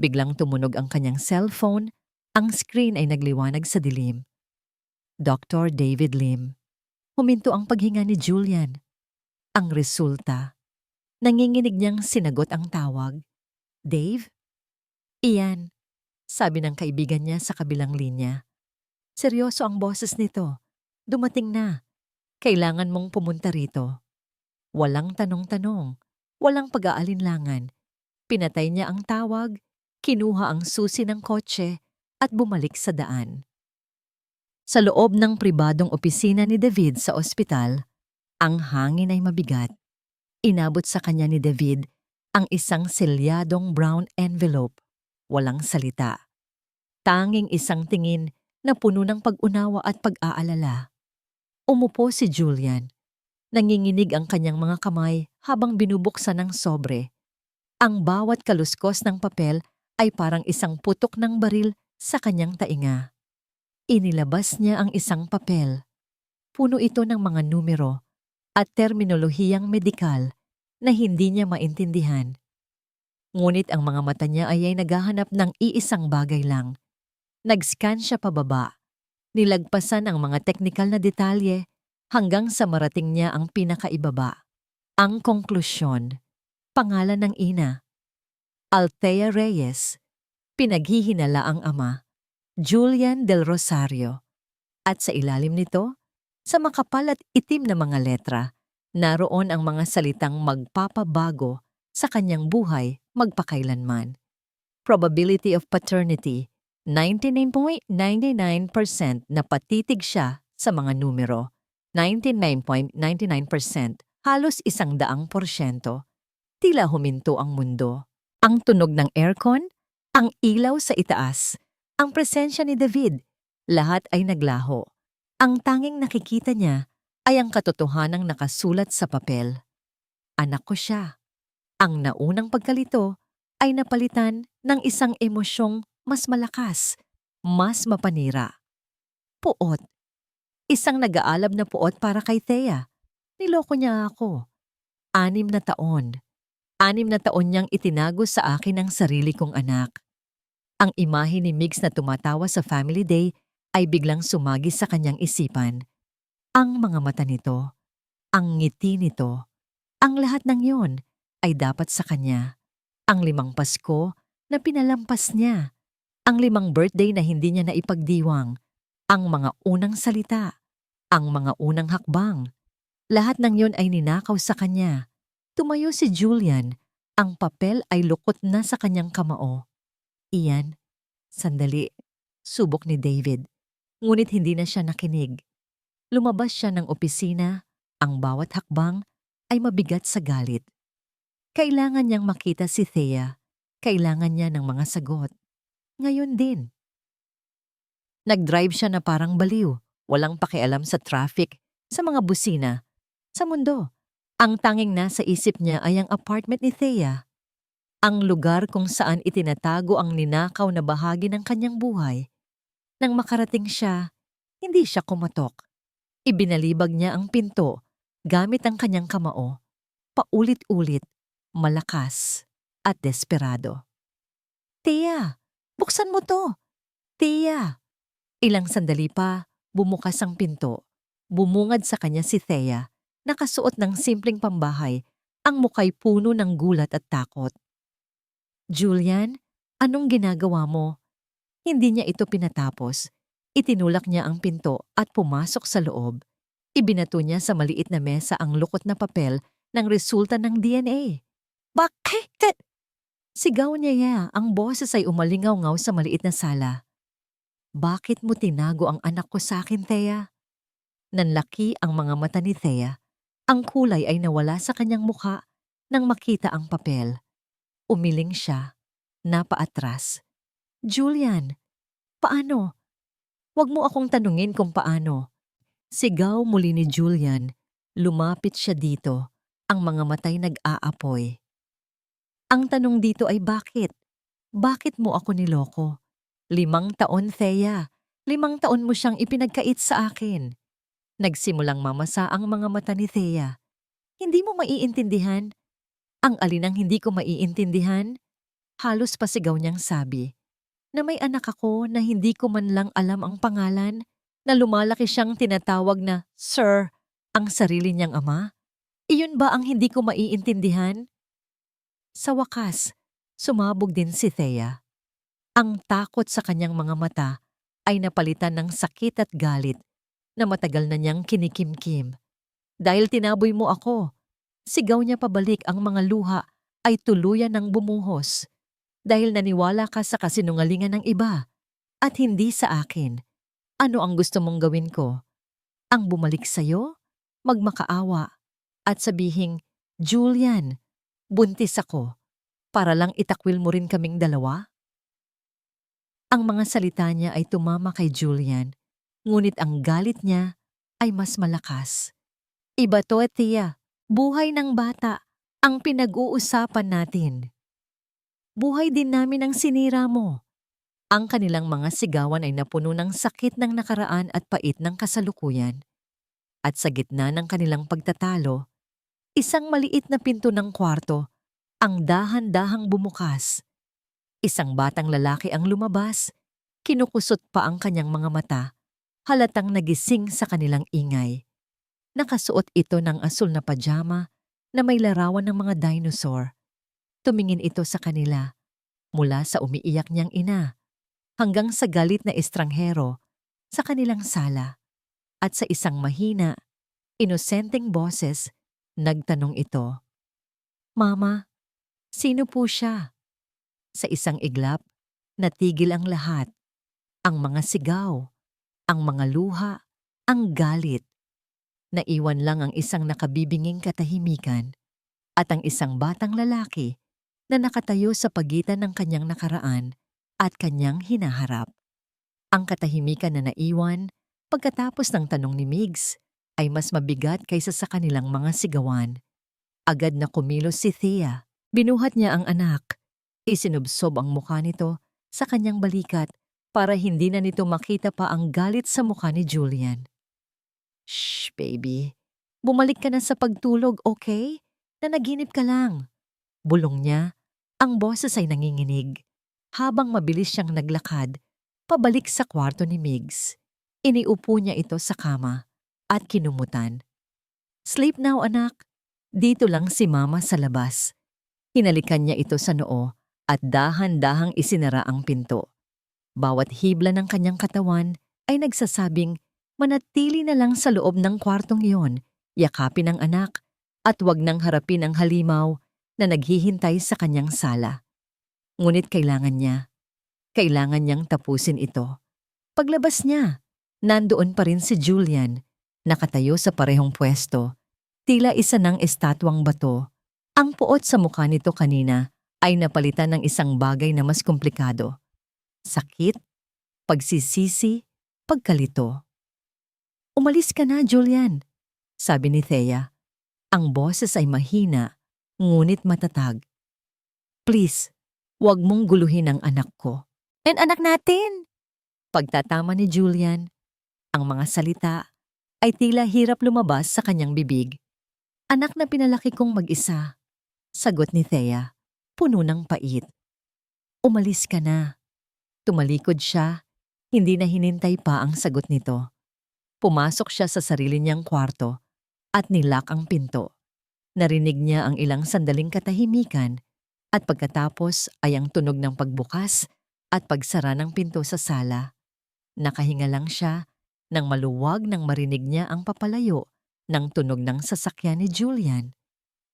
Biglang tumunog ang kanyang cellphone, ang screen ay nagliwanag sa dilim. Dr. David Lim. Huminto ang paghinga ni Julian. Ang resulta, nanginginig niyang sinagot ang tawag. Dave? Iyan, sabi ng kaibigan niya sa kabilang linya. Seryoso ang boses nito. Dumating na. Kailangan mong pumunta rito. Walang tanong-tanong, walang pag-aalinlangan. Pinatay niya ang tawag, kinuha ang susi ng kotse at bumalik sa daan. Sa loob ng pribadong opisina ni David sa ospital, ang hangin ay mabigat. Inabot sa kanya ni David ang isang selyadong brown envelope. Walang salita. Tanging isang tingin na puno ng pag-unawa at pag-aalala. Umupo si Julian. Nanginginig ang kanyang mga kamay habang binubuksan ng sobre. Ang bawat kaluskos ng papel ay parang isang putok ng baril sa kanyang tainga. Inilabas niya ang isang papel. Puno ito ng mga numero at terminolohiyang medikal na hindi niya maintindihan. Ngunit ang mga mata niya ay naghahanap ng iisang bagay lang. Nag-scan siya pababa. Nilagpasan ang mga teknikal na detalye hanggang sa marating niya ang pinakaibaba. Ang konklusyon, pangalan ng ina. Althea Reyes, pinaghihinala ang ama, Julian Del Rosario. At sa ilalim nito, sa makapal at itim na mga letra, naroon ang mga salitang magpapabago sa kanyang buhay magpakailanman. Probability of paternity, 99.99% na patitig siya sa mga numero. 99.99%, halos 100%. Tila huminto ang mundo. Ang tunog ng aircon, ang ilaw sa itaas, ang presensya ni David, lahat ay naglaho. Ang tanging nakikita niya ay ang katotohanang nakasulat sa papel. Anak ko siya. Ang naunang pagkalito ay napalitan ng isang emosyong mas malakas, mas mapanira. Puot. Isang nag-aalab na puot para kay Thea. Niloko niya ako. 6 na taon. 6 na taon niyang itinago sa akin ang sarili kong anak. Ang imahe ni Migs na tumatawa sa Family Day ay biglang sumagi sa kanyang isipan. Ang mga mata nito, ang ngiti nito, ang lahat ng yon ay dapat sa kanya. Ang 5 Pasko na pinalampas niya. Ang 5 birthday na hindi niya naipagdiwang. Ang mga unang salita. Ang mga unang hakbang. Lahat ng yon ay ninakaw sa kanya. Tumayo si Julian. Ang papel ay lukot na sa kanyang kamao. Iyan, sandali. Subok ni David. Ngunit hindi na siya nakinig. Lumabas siya ng opisina. Ang bawat hakbang ay mabigat sa galit. Kailangan niyang makita si Thea. Kailangan niya ng mga sagot. Ngayon din. Nag-drive siya na parang baliw. Walang pakialam sa traffic, sa mga busina, sa mundo. Ang tanging nasa isip niya ay ang apartment ni Thea. Ang lugar kung saan itinatago ang ninakaw na bahagi ng kanyang buhay. Nang makarating siya, hindi siya kumatok. Ibinalibag niya ang pinto gamit ang kanyang kamao. Paulit-ulit, malakas at desperado. Thea, buksan mo to! Thea! Ilang sandali pa, bumukas ang pinto. Bumungad sa kanya si Thea, nakasuot ng simpleng pambahay, ang mukay puno ng gulat at takot. Julian, anong ginagawa mo? Hindi niya ito pinatapos. Itinulak niya ang pinto at pumasok sa loob. Ibinato niya sa maliit na mesa ang lukot na papel ng resulta ng DNA. Bakit? Sigaw niya, ang boses ay umalingaw-ngaw sa maliit na sala. Bakit mo tinago ang anak ko sa akin, Thea? Nanlaki ang mga mata ni Thea. Ang kulay ay nawala sa kanyang mukha nang makita ang papel. Umiling siya, napaatras. Julian, paano? Huwag mo akong tanungin kung paano. Sigaw muli ni Julian. Lumapit siya dito. Ang mga matay nag-aapoy. Ang tanong dito ay bakit? Bakit mo ako niloko? 5 taon, Thea. 5 taon mo siyang ipinagkait sa akin. Nagsimulang mamasa ang mga mata ni Thea. Hindi mo maiintindihan? Ang alin ang hindi ko maiintindihan? Halos pasigaw niyang sabi. Na may anak ako na hindi ko man lang alam ang pangalan, na lumalaki siyang tinatawag na Sir, ang sarili niyang ama? Iyon ba ang hindi ko maiintindihan? Sa wakas, sumabog din si Thea. Ang takot sa kanyang mga mata ay napalitan ng sakit at galit na matagal na niyang kinikimkim. Dahil tinaboy mo ako, sigaw niya pabalik, ang mga luha ay tuluyan ng bumuhos. Dahil naniwala ka sa kasinungalingan ng iba at hindi sa akin. Ano ang gusto mong gawin ko? Ang bumalik sa'yo? Magmakaawa at sabihing, Julian, buntis ako, para lang itakwil mo rin kaming dalawa? Ang mga salita niya ay tumama kay Julian, ngunit ang galit niya ay mas malakas. Iba to, Thea. Buhay ng bata ang pinag-uusapan natin. Buhay din namin ang sinira mo. Ang kanilang mga sigawan ay napuno ng sakit ng nakaraan at pait ng kasalukuyan. At sa gitna ng kanilang pagtatalo, isang maliit na pinto ng kwarto ang dahan-dahang bumukas. Isang batang lalaki ang lumabas, kinukusot pa ang kanyang mga mata, halatang nagising sa kanilang ingay. Nakasuot ito ng asul na pajama na may larawan ng mga dinosaur. Tumingin ito sa kanila, mula sa umiiyak niyang ina, hanggang sa galit na estranghero sa kanilang sala. At sa isang mahina, inosenteng boses, nagtanong ito, Mama, sino po siya? Sa isang iglap, natigil ang lahat. Ang mga sigaw, ang mga luha, ang galit. Naiwan lang ang isang nakabibinging katahimikan at ang isang batang lalaki na nakatayo sa pagitan ng kanyang nakaraan at kanyang hinaharap. Ang katahimikan na naiwan pagkatapos ng tanong ni Migs ay mas mabigat kaysa sa kanilang mga sigawan. Agad na kumilos si Thea. Binuhat niya ang anak. Isinubsob ang mukha nito sa kanyang balikat para hindi na nito makita pa ang galit sa mukha ni Julian. Shh, baby. Bumalik ka na sa pagtulog, okay? Nanaginip ka lang. Bulong niya. Ang boses ay nanginginig. Habang mabilis siyang naglakad, pabalik sa kwarto ni Migs. Iniupo niya ito sa kama at kinumutan. Sleep now, anak. Dito lang si Mama sa labas. Hinalikan niya ito sa noo at dahan-dahang isinara ang pinto. Bawat hibla ng kanyang katawan ay nagsasabing manatili na lang sa loob ng kwartong iyon, yakapin ang anak at wag nang harapin ang halimaw na naghihintay sa kanyang sala. Ngunit kailangan niyang tapusin ito. Paglabas niya, nandoon pa rin si Julian, nakatayo sa parehong pwesto, tila isa ng estatwang bato, Ang puot sa mukha nito kanina ay napalitan ng isang bagay na mas komplikado. Sakit, pagsisisi, pagkalito. "Umalis ka na, Julian," sabi ni Thea. Ang boses ay mahina, ngunit matatag. "Please, huwag mong guluhin ang anak ko." "And anak natin!" Pagtatama ni Julian, ang mga salita ay tila hirap lumabas sa kanyang bibig. "Anak na pinalaki kong mag-isa," sagot ni Thea, puno ng pait. "Umalis ka na." Tumalikod siya, hindi na hinintay pa ang sagot nito. Pumasok siya sa sarili niyang kwarto at nilak ang pinto. Narinig niya ang ilang sandaling katahimikan at pagkatapos ay ang tunog ng pagbukas at pagsara ng pinto sa sala. Nakahinga lang siya nang maluwag nang marinig niya ang papalayo ng tunog ng sasakyan ni Julian.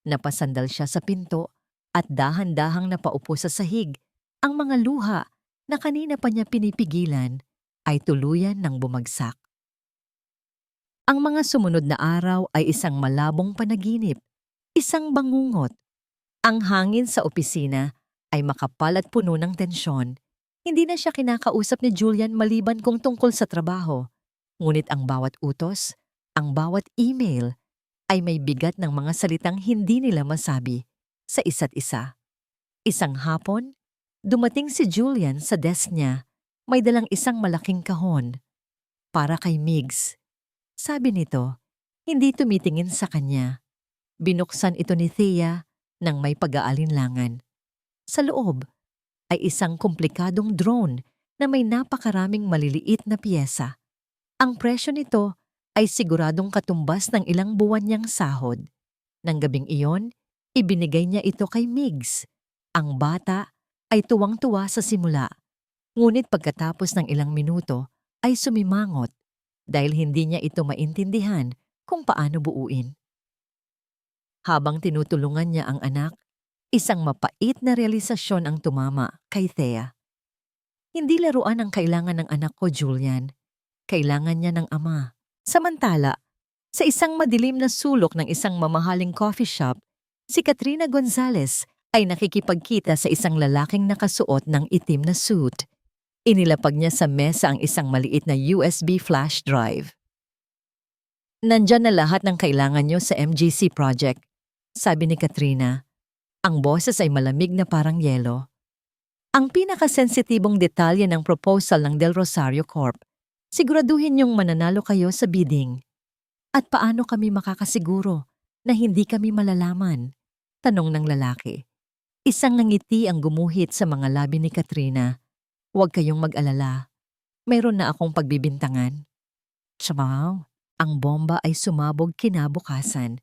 Napasandal siya sa pinto at dahan-dahang napaupo sa sahig. Ang mga luha na kanina pa niya pinipigilan ay tuluyan ng bumagsak. Ang mga sumunod na araw ay isang malabong panaginip, isang bangungot. Ang hangin sa opisina ay makapal at puno ng tensyon. Hindi na siya kinakausap ni Julian maliban kung tungkol sa trabaho. Ngunit ang bawat utos, ang bawat email, ay may bigat ng mga salitang hindi nila masabi sa isa't isa. Isang hapon, dumating si Julian sa desk niya. May dalang isang malaking kahon. "Para kay Migs," sabi nito, hindi tumitingin sa kanya. Binuksan ito ni Thea nang may pag-aalinlangan. Sa loob ay isang komplikadong drone na may napakaraming maliliit na piyesa. Ang presyo nito ay siguradong katumbas ng ilang buwan niyang sahod. Nang gabing iyon, ibinigay niya ito kay Migs. Ang bata ay tuwang-tuwa sa simula, ngunit pagkatapos ng ilang minuto ay sumimangot dahil hindi niya ito maintindihan kung paano buuin. Habang tinutulungan niya ang anak, isang mapait na realisasyon ang tumama kay Thea. Hindi laruan ang kailangan ng anak ko, Julian. Kailangan niya ng ama. Samantala, sa isang madilim na sulok ng isang mamahaling coffee shop, si Katrina Gonzalez ay nakikipagkita sa isang lalaking nakasuot ng itim na suit. Inilapag niya sa mesa ang isang maliit na USB flash drive. "Nandyan na lahat ng kailangan niyo sa MGC project," sabi ni Katrina. Ang boses ay malamig na parang yelo. "Ang pinakasensitibong detalye ng proposal ng Del Rosario Corp. Siguraduhin niyong mananalo kayo sa bidding." "At paano kami makakasiguro na hindi kami malalaman?" tanong ng lalaki. Isang ngiti ang gumuhit sa mga labi ni Katrina. "Huwag kayong mag-alala. Mayroon na akong pagbibintangan." Tsamaw, ang bomba ay sumabog kinabukasan.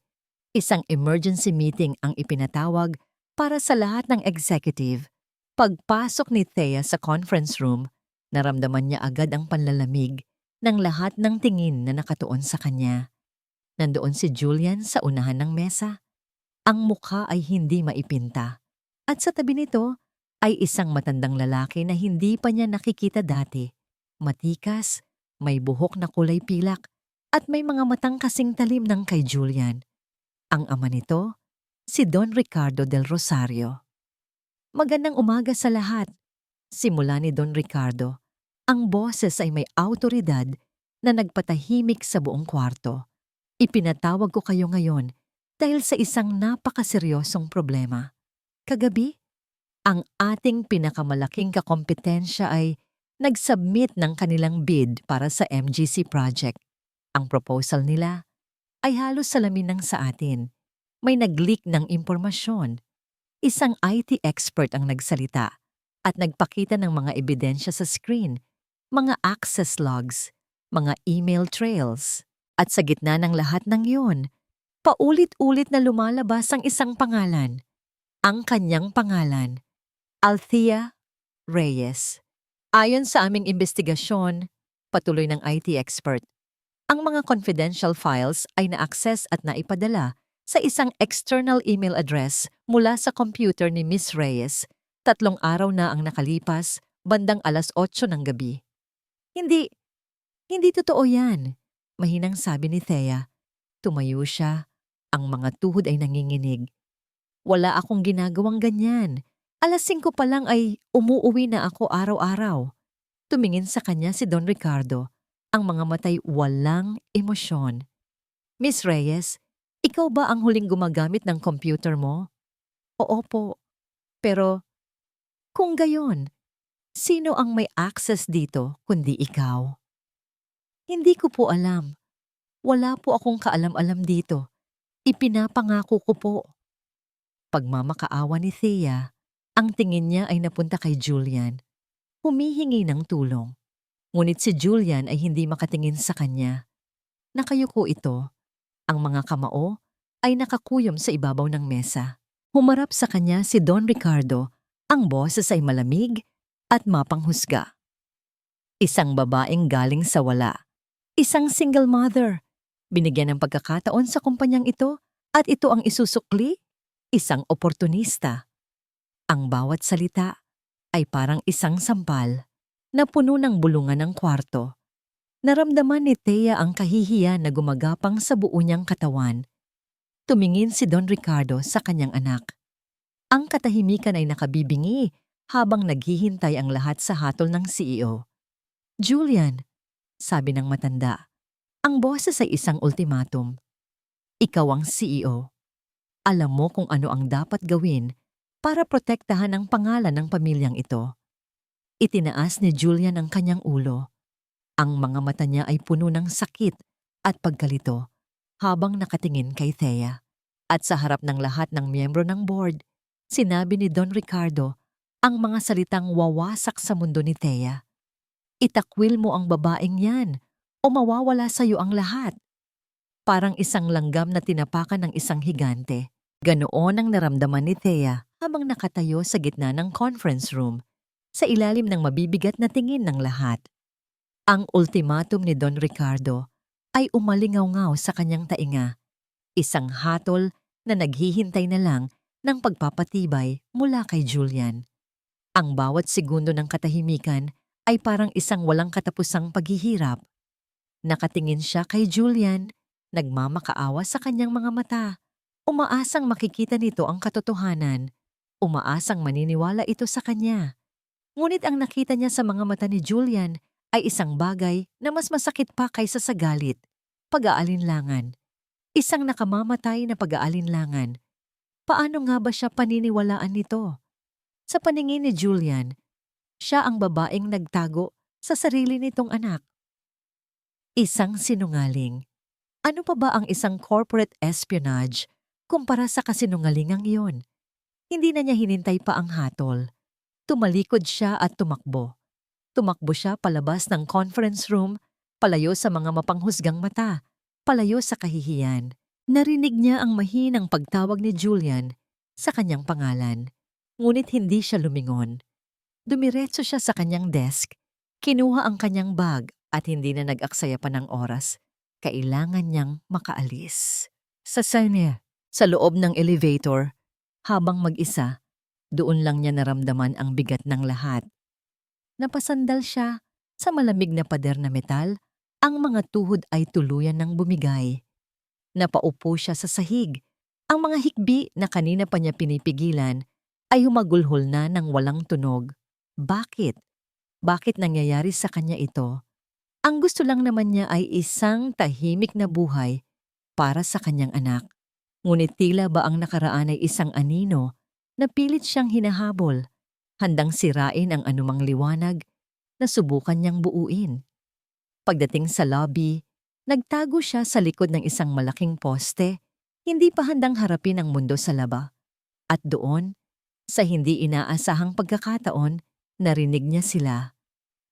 Isang emergency meeting ang ipinatawag para sa lahat ng executive. Pagpasok ni Thea sa conference room, naramdaman niya agad ang panlalamig ng lahat ng tingin na nakatuon sa kanya. Nandoon si Julian sa unahan ng mesa. Ang mukha ay hindi maipinta. At sa tabi nito ay isang matandang lalaki na hindi pa niya nakikita dati. Matikas, may buhok na kulay pilak, at may mga matang kasing talim ng kay Julian. Ang ama nito, si Don Ricardo del Rosario. "Magandang umaga sa lahat," simula ni Don Ricardo. Ang boses ay may awtoridad na nagpatahimik sa buong kwarto. "Ipinatawag ko kayo ngayon dahil sa isang napakaseryosong problema. Kagabi, ang ating pinakamalaking kakompetensya ay nag-submit ng kanilang bid para sa MGC project. Ang proposal nila ay halos salamin ng sa atin. May nag-leak ng impormasyon. Isang IT expert ang nagsalita at nagpakita ng mga ebidensya sa screen, mga access logs, mga email trails. At sa gitna ng lahat ng yun, paulit-ulit na lumalabas ang isang pangalan. Ang kanyang pangalan, Althea Reyes. Ayon sa aming investigasyon," patuloy ng IT expert, "ang mga confidential files ay na-access at naipadala sa isang external email address mula sa computer ni Miss Reyes 3 araw na ang nakalipas, bandang 8:00 ng gabi." Hindi totoo yan," mahinang sabi ni Thea. Tumayo siya, ang mga tuhod ay nanginginig. Wala akong ginagawang ganyan. Alas 5 pa lang ay umuuwi na ako araw-araw. Tumingin sa kanya si Don Ricardo. Ang mga mata'y walang emosyon. Miss Reyes, ikaw ba ang huling gumagamit ng computer mo? Oo po. Pero kung gayon, sino ang may access dito kundi ikaw? Hindi ko po alam. Wala po akong kaalam-alam dito. Ipinapangako ko po. Pagmamakaawa ni Thea, ang tingin niya ay napunta kay Julian. Humihingi ng tulong. Ngunit si Julian ay hindi makatingin sa kanya. Nakayuko ito. Ang mga kamao ay nakakuyom sa ibabaw ng mesa. Humarap sa kanya si Don Ricardo. Ang boses ay malamig at mapanghusga. Isang babaeng galing sa wala. Isang single mother. Binigyan ng pagkakataon sa kumpanyang ito at ito ang isusukli. Isang oportunista. Ang bawat salita ay parang isang sampal na puno ng bulungan ng kwarto. Naramdaman ni Thea ang kahihiyan na gumagapang sa buo niyang katawan. Tumingin si Don Ricardo sa kanyang anak. Ang katahimikan ay nakabibingi habang naghihintay ang lahat sa hatol ng CEO. Julian, sabi ng matanda, ang boses ay isang ultimatum. Ikaw ang CEO. Alam mo kung ano ang dapat gawin para protektahan ang pangalan ng pamilyang ito. Itinaas ni Julian ang kanyang ulo. Ang mga mata niya ay puno ng sakit at pagkalito habang nakatingin kay Thea. At sa harap ng lahat ng miyembro ng board, sinabi ni Don Ricardo ang mga salitang wawasak sa mundo ni Thea. Itakwil mo ang babaeng yan o mawawala sa iyo ang lahat. Parang isang langgam na tinapakan ng isang higante. Ganoon ang naramdaman ni Thea habang nakatayo sa gitna ng conference room, sa ilalim ng mabibigat na tingin ng lahat. Ang ultimatum ni Don Ricardo ay umalingaw-ngaw sa kanyang tainga, isang hatol na naghihintay na lang ng pagpapatibay mula kay Julian. Ang bawat segundo ng katahimikan ay parang isang walang katapusang paghihirap. Nakatingin siya kay Julian, nagmamakaawa sa kanyang mga mata. Umaasang makikita nito ang katotohanan. Umaasang maniniwala ito sa kanya. Ngunit ang nakita niya sa mga mata ni Julian ay isang bagay na mas masakit pa kaysa sa galit, pag-aalinlangan. Isang nakamamatay na pag-aalinlangan. Paano nga ba siya paniniwalaan nito? Sa paningin ni Julian, siya ang babaeng nagtago sa sarili nitong anak. Isang sinungaling. Ano pa ba ang isang corporate espionage kumpara sa kasinungalingang iyon? Hindi na niya hinintay pa ang hatol. Tumalikod siya at tumakbo. Tumakbo siya palabas ng conference room, palayo sa mga mapanghusgang mata, palayo sa kahihiyan. Narinig niya ang mahinang pagtawag ni Julian sa kanyang pangalan. Ngunit hindi siya lumingon. Dumiretso siya sa kanyang desk, kinuha ang kanyang bag at hindi na nag-aksaya pa ng oras. Kailangan niyang makaalis. Sa sanya, sa loob ng elevator, habang mag-isa, doon lang niya naramdaman ang bigat ng lahat. Napasandal siya sa malamig na pader na metal, ang mga tuhod ay tuluyan ng bumigay. Napaupo siya sa sahig. Ang mga hikbi na kanina pa niya pinipigilan ay humagulhol na ng walang tunog. Bakit? Bakit nangyayari sa kanya ito? Ang gusto lang naman niya ay isang tahimik na buhay para sa kanyang anak. Ngunit tila ba ang nakaraan ay isang anino na pilit siyang hinahabol, handang sirain ang anumang liwanag na subukan niyang buuin. Pagdating sa lobby, nagtago siya sa likod ng isang malaking poste, hindi pa handang harapin ang mundo sa laba. At doon, sa hindi inaasahang pagkakataon, narinig niya sila.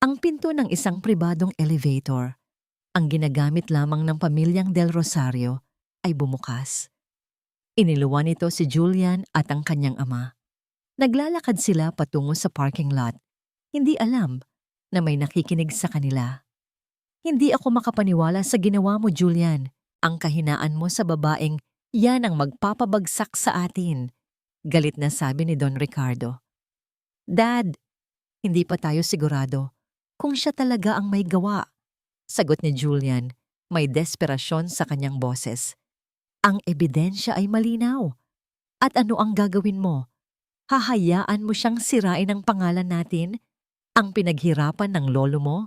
Ang pinto ng isang pribadong elevator, ang ginagamit lamang ng pamilyang Del Rosario, ay bumukas. Iniluwan nito si Julian at ang kanyang ama. Naglalakad sila patungo sa parking lot. Hindi alam na may nakikinig sa kanila. Hindi ako makapaniwala sa ginawa mo, Julian. Ang kahinaan mo sa babaeng, yan ang magpapabagsak sa atin. Galit na sabi ni Don Ricardo. Dad, hindi pa tayo sigurado kung siya talaga ang may gawa. Sagot ni Julian, may desperasyon sa kanyang boses. Ang ebidensya ay malinaw. At ano ang gagawin mo? Hahayaan mo siyang sirain ang pangalan natin? Ang pinaghirapan ng lolo mo?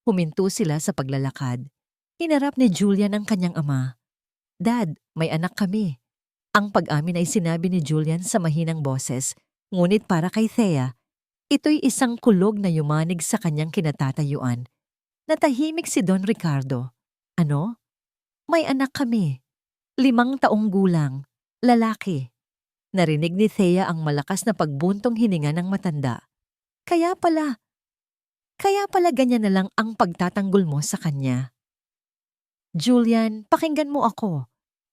Huminto sila sa paglalakad. Hinarap ni Julian ang kanyang ama. Dad, may anak kami. Ang pag-amin ay sinabi ni Julian sa mahinang boses, ngunit para kay Thea, ito'y isang kulog na yumanig sa kanyang kinatatayuan. Natahimik si Don Ricardo. Ano? May anak kami. 5 taong gulang. Lalaki. Narinig ni Thea ang malakas na pagbuntong hininga ng matanda. Kaya pala ganyan na lang ang pagtatanggol mo sa kanya. Julian, pakinggan mo ako.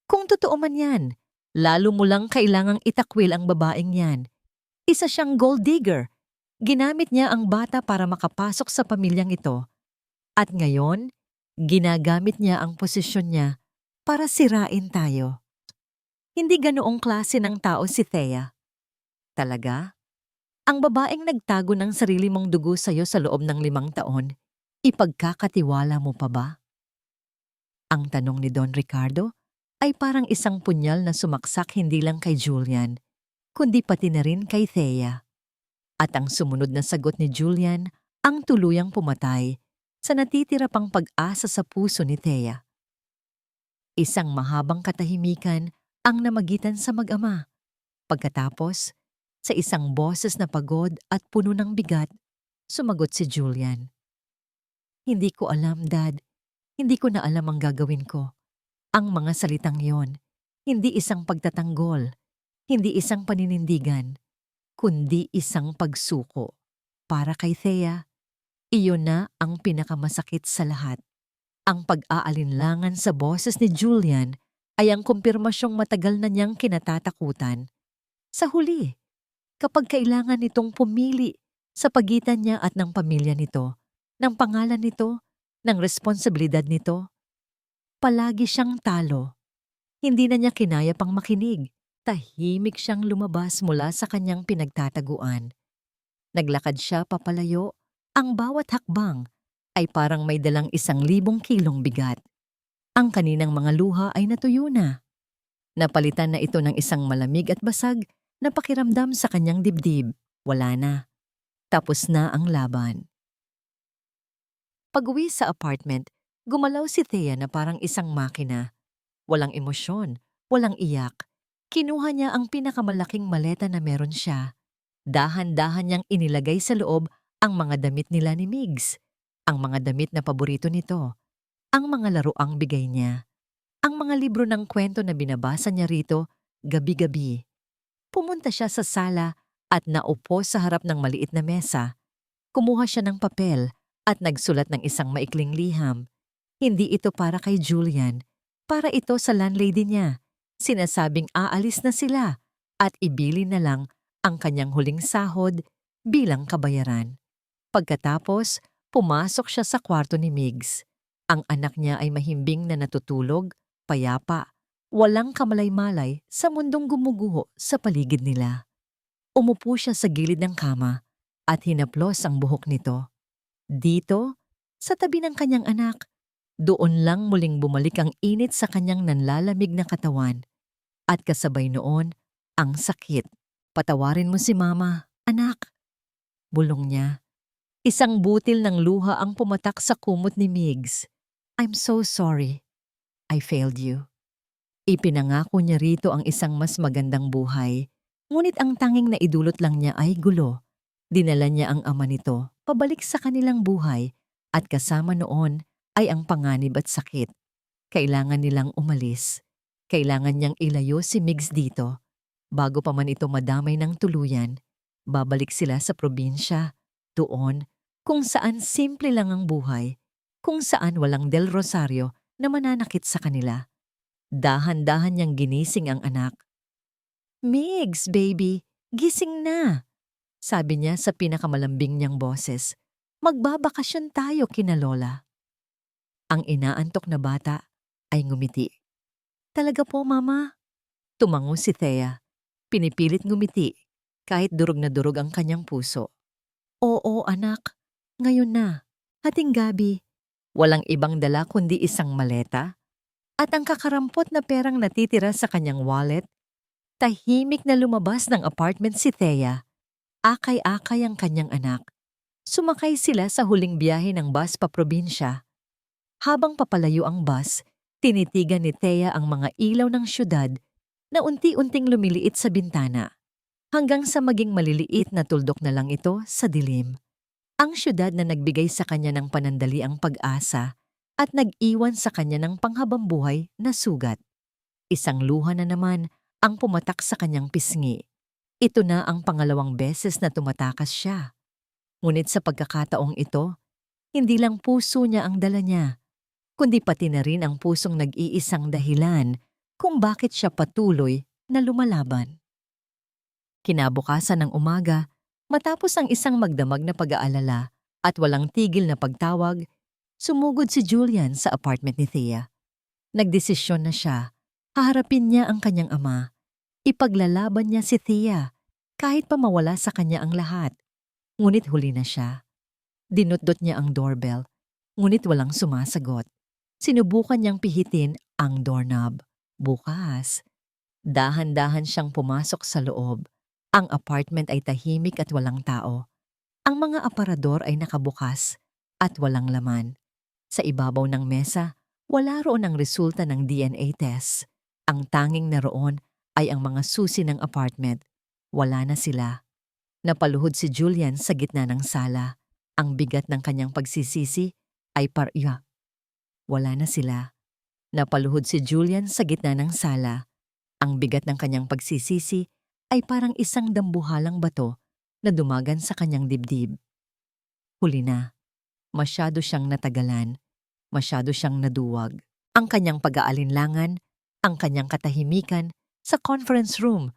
Kung totoo man yan, lalo mo lang kailangang itakwil ang babaeng yan. Isa siyang gold digger. Ginamit niya ang bata para makapasok sa pamilyang ito. At ngayon, ginagamit niya ang posisyon niya para sirain tayo. Hindi ganoong klase ng tao si Thea. Talaga? Ang babaeng nagtago ng sarili mong dugo sa'yo sa loob ng 5 taon, ipagkakatiwala mo pa ba? Ang tanong ni Don Ricardo ay parang isang punyal na sumaksak hindi lang kay Julian, kundi pati na rin kay Thea. At ang sumunod na sagot ni Julian ang tuluyang pumatay sa natitira pang pag-asa sa puso ni Thea. Isang mahabang katahimikan ang namagitan sa mag-ama. Pagkatapos, sa isang boses na pagod at puno ng bigat, sumagot si Julian. Hindi ko alam, Dad. Hindi ko na alam ang gagawin ko. Ang mga salitang yon, hindi isang pagtatanggol, hindi isang paninindigan, kundi isang pagsuko. Para kay Thea, iyon na ang pinakamasakit sa lahat. Ang pag-aalinlangan sa boses ni Julian ay ang kumpirmasyong matagal na niyang kinatatakutan. Sa huli, kapag kailangan nitong pumili sa pagitan niya at ng pamilya nito, ng pangalan nito, ng responsibilidad nito, palagi siyang talo. Hindi na niya kinaya pang makinig. Tahimik siyang lumabas mula sa kanyang pinagtataguan. Naglakad siya papalayo. Ang bawat hakbang ay parang may dalang 1,000 kilong bigat. Ang kaninang mga luha ay natuyo na. Napalitan na ito ng isang malamig at basag na pakiramdam sa kanyang dibdib. Wala na. Tapos na ang laban. Pag-uwi sa apartment, gumalaw si Thea na parang isang makina. Walang emosyon, walang iyak. Kinuha niya ang pinakamalaking maleta na meron siya. Dahan-dahan niyang inilagay sa loob ang mga damit nila ni Migs, ang mga damit na paborito nito, ang mga laruang bigay niya, ang mga libro ng kwento na binabasa niya rito gabi-gabi. Pumunta siya sa sala at naupo sa harap ng maliit na mesa. Kumuha siya ng papel at nagsulat ng isang maikling liham. Hindi ito para kay Julian, para ito sa landlady niya. Sinasabing aalis na sila at ibili na lang ang kanyang huling sahod bilang kabayaran. Pagkatapos, pumasok siya sa kwarto ni Migs. Ang anak niya ay mahimbing na natutulog, payapa, walang kamalay-malay sa mundong gumuguho sa paligid nila. Umupo siya sa gilid ng kama at hinaplos ang buhok nito. Dito, sa tabi ng kanyang anak, doon lang muling bumalik ang init sa kanyang nanlalamig na katawan. At kasabay noon, ang sakit. Patawarin mo si Mama, anak. Bulong niya. Isang butil ng luha ang pumatak sa kumot ni Migs. I'm so sorry. I failed you. Ipinangako niya rito ang isang mas magandang buhay. Ngunit ang tanging naidulot lang niya ay gulo. Dinala niya ang ama nito pabalik sa kanilang buhay at kasama noon ay ang panganib at sakit. Kailangan nilang umalis. Kailangan niyang ilayo si Migs dito. Bago pa man ito madamay ng tuluyan, babalik sila sa probinsya, doon, kung saan simple lang ang buhay, kung saan walang Del Rosario na mananakit sa kanila. Dahan-dahan niyang ginising ang anak. Migs, baby, gising na, sabi niya sa pinakamalambing niyang boses. Magbabakasyon tayo kina Lola. Ang inaantok na bata ay ngumiti. Talaga po, Mama? Tumango si Thea. Pinipilit ngumiti kahit durog na durog ang kanyang puso. Oo, anak. Ngayon na. Hating gabi. Walang ibang dala kundi isang maleta. At ang kakarampot na perang natitira sa kanyang wallet, Tahimik na lumabas ng apartment si Thea. Akay-akay ang kanyang anak. Sumakay sila sa huling biyahe ng bus pa probinsya. Habang papalayo ang bus, tinitigan ni Thea ang mga ilaw ng syudad na unti-unting lumiliit sa bintana, hanggang sa maging maliliit na tuldok na lang ito sa dilim. Ang syudad na nagbigay sa kanya ng panandaliang pag-asa at nag-iwan sa kanya ng panghabambuhay na sugat. Isang luha na naman ang pumatak sa kanyang pisngi. Ito na ang pangalawang beses na tumatakas siya. Ngunit sa pagkakataong ito, hindi lang puso niya ang dala niya, kundi pati na rin ang pusong nag-iisang dahilan kung bakit siya patuloy na lumalaban. Kinabukasan ng umaga, matapos ang isang magdamag na pag-aalala at walang tigil na pagtawag, sumugod si Julian sa apartment ni Thea. Nagdesisyon na siya, haharapin niya ang kanyang ama. Ipaglalaban niya si Thea, kahit pa mawala sa kanya ang lahat. Ngunit huli na siya. Dinutdot niya ang doorbell, ngunit walang sumasagot. Sinubukan niyang pihitin ang doorknob. Bukas. Dahan-dahan siyang pumasok sa loob. Ang apartment ay tahimik at walang tao. Ang mga aparador ay nakabukas at walang laman. Sa ibabaw ng mesa, wala roon ang resulta ng DNA test. Ang tanging naroon ay ang mga susi ng apartment. Wala na sila. Napaluhod si Julian sa gitna ng sala. Ang bigat ng kanyang pagsisisi ay wala na sila. Napaluhod si Julian sa gitna ng sala. Ang bigat ng kanyang pagsisisi ay parang isang dambuhalang bato na dumagan sa kanyang dibdib. Huli na. Masyado siyang natagalan. Masyado siyang naduwag. Ang kanyang pag-aalinlangan, ang kanyang katahimikan sa conference room,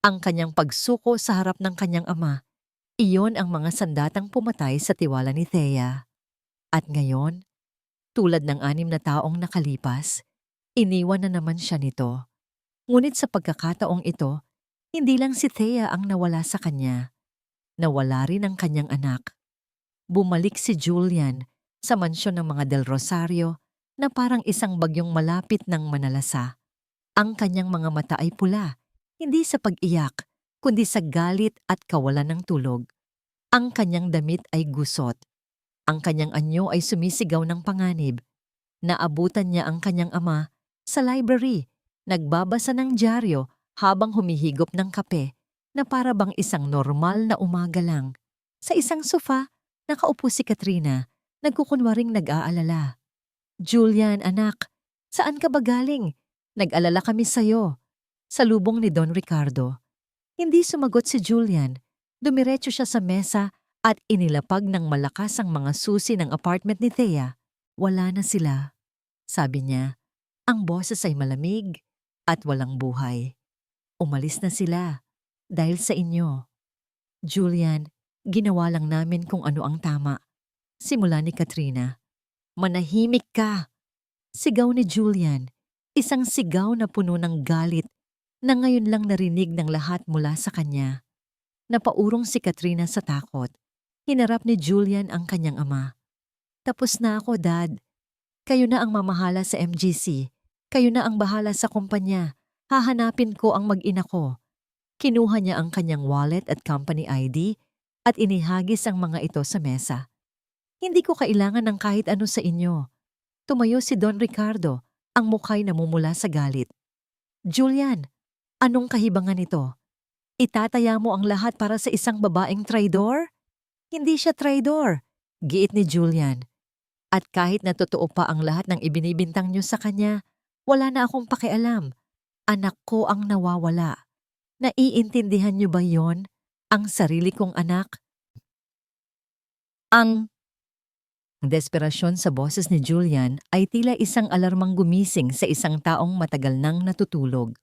ang kanyang pagsuko sa harap ng kanyang ama, iyon ang mga sandatang pumatay sa tiwala ni Thea. At ngayon, tulad ng 6 na taong nakalipas, iniwan na naman siya nito. Ngunit sa pagkakataong ito, hindi lang si Thea ang nawala sa kanya. Nawala rin ang kanyang anak. Bumalik si Julian sa mansyon ng mga Del Rosario na parang isang bagyong malapit ng manalasa. Ang kanyang mga mata ay pula, hindi sa pag-iyak, kundi sa galit at kawalan ng tulog. Ang kanyang damit ay gusot. Ang kanyang anyo ay sumisigaw ng panganib. Naabutan niya ang kanyang ama sa library, nagbabasa ng dyaryo habang humihigop ng kape na para bang isang normal na umaga lang. Sa isang sofa, nakaupo si Katrina, nagkukunwaring nag-aalala. Julian, anak, saan ka ba galing? Nag-alala kami sa'yo. Salubong ni Don Ricardo. Hindi sumagot si Julian. Dumiretso siya sa mesa at inilapag ng malakas ang mga susi ng apartment ni Thea. Wala na sila. Sabi niya, ang boses ay malamig at walang buhay. Umalis na sila dahil sa inyo. Julian, ginawa lang namin kung ano ang tama. Simula ni Katrina. Manahimik ka! Sigaw ni Julian, isang sigaw na puno ng galit na ngayon lang narinig ng lahat mula sa kanya. Napaurong si Katrina sa takot. Hinarap ni Julian ang kanyang ama. Tapos na ako, Dad. Kayo na ang mamahala sa MGC. Kayo na ang bahala sa kumpanya. Hahanapin ko ang mag-ina ko. Kinuha niya ang kanyang wallet at company ID at inihagis ang mga ito sa mesa. Hindi ko kailangan ng kahit ano sa inyo. Tumayo si Don Ricardo, ang mukha'y namumula sa galit. Julian, anong kahibangan ito? Itataya mo ang lahat para sa isang babaeng traidor? Hindi siya traidor, giit ni Julian. At kahit na totoo pa ang lahat ng ibinibintang niyo sa kanya, wala na akong pakialam. Anak ko ang nawawala. Naiintindihan niyo ba yon? Ang sarili kong anak? Ang desperasyon sa boses ni Julian ay tila isang alarmang gumising sa isang taong matagal nang natutulog.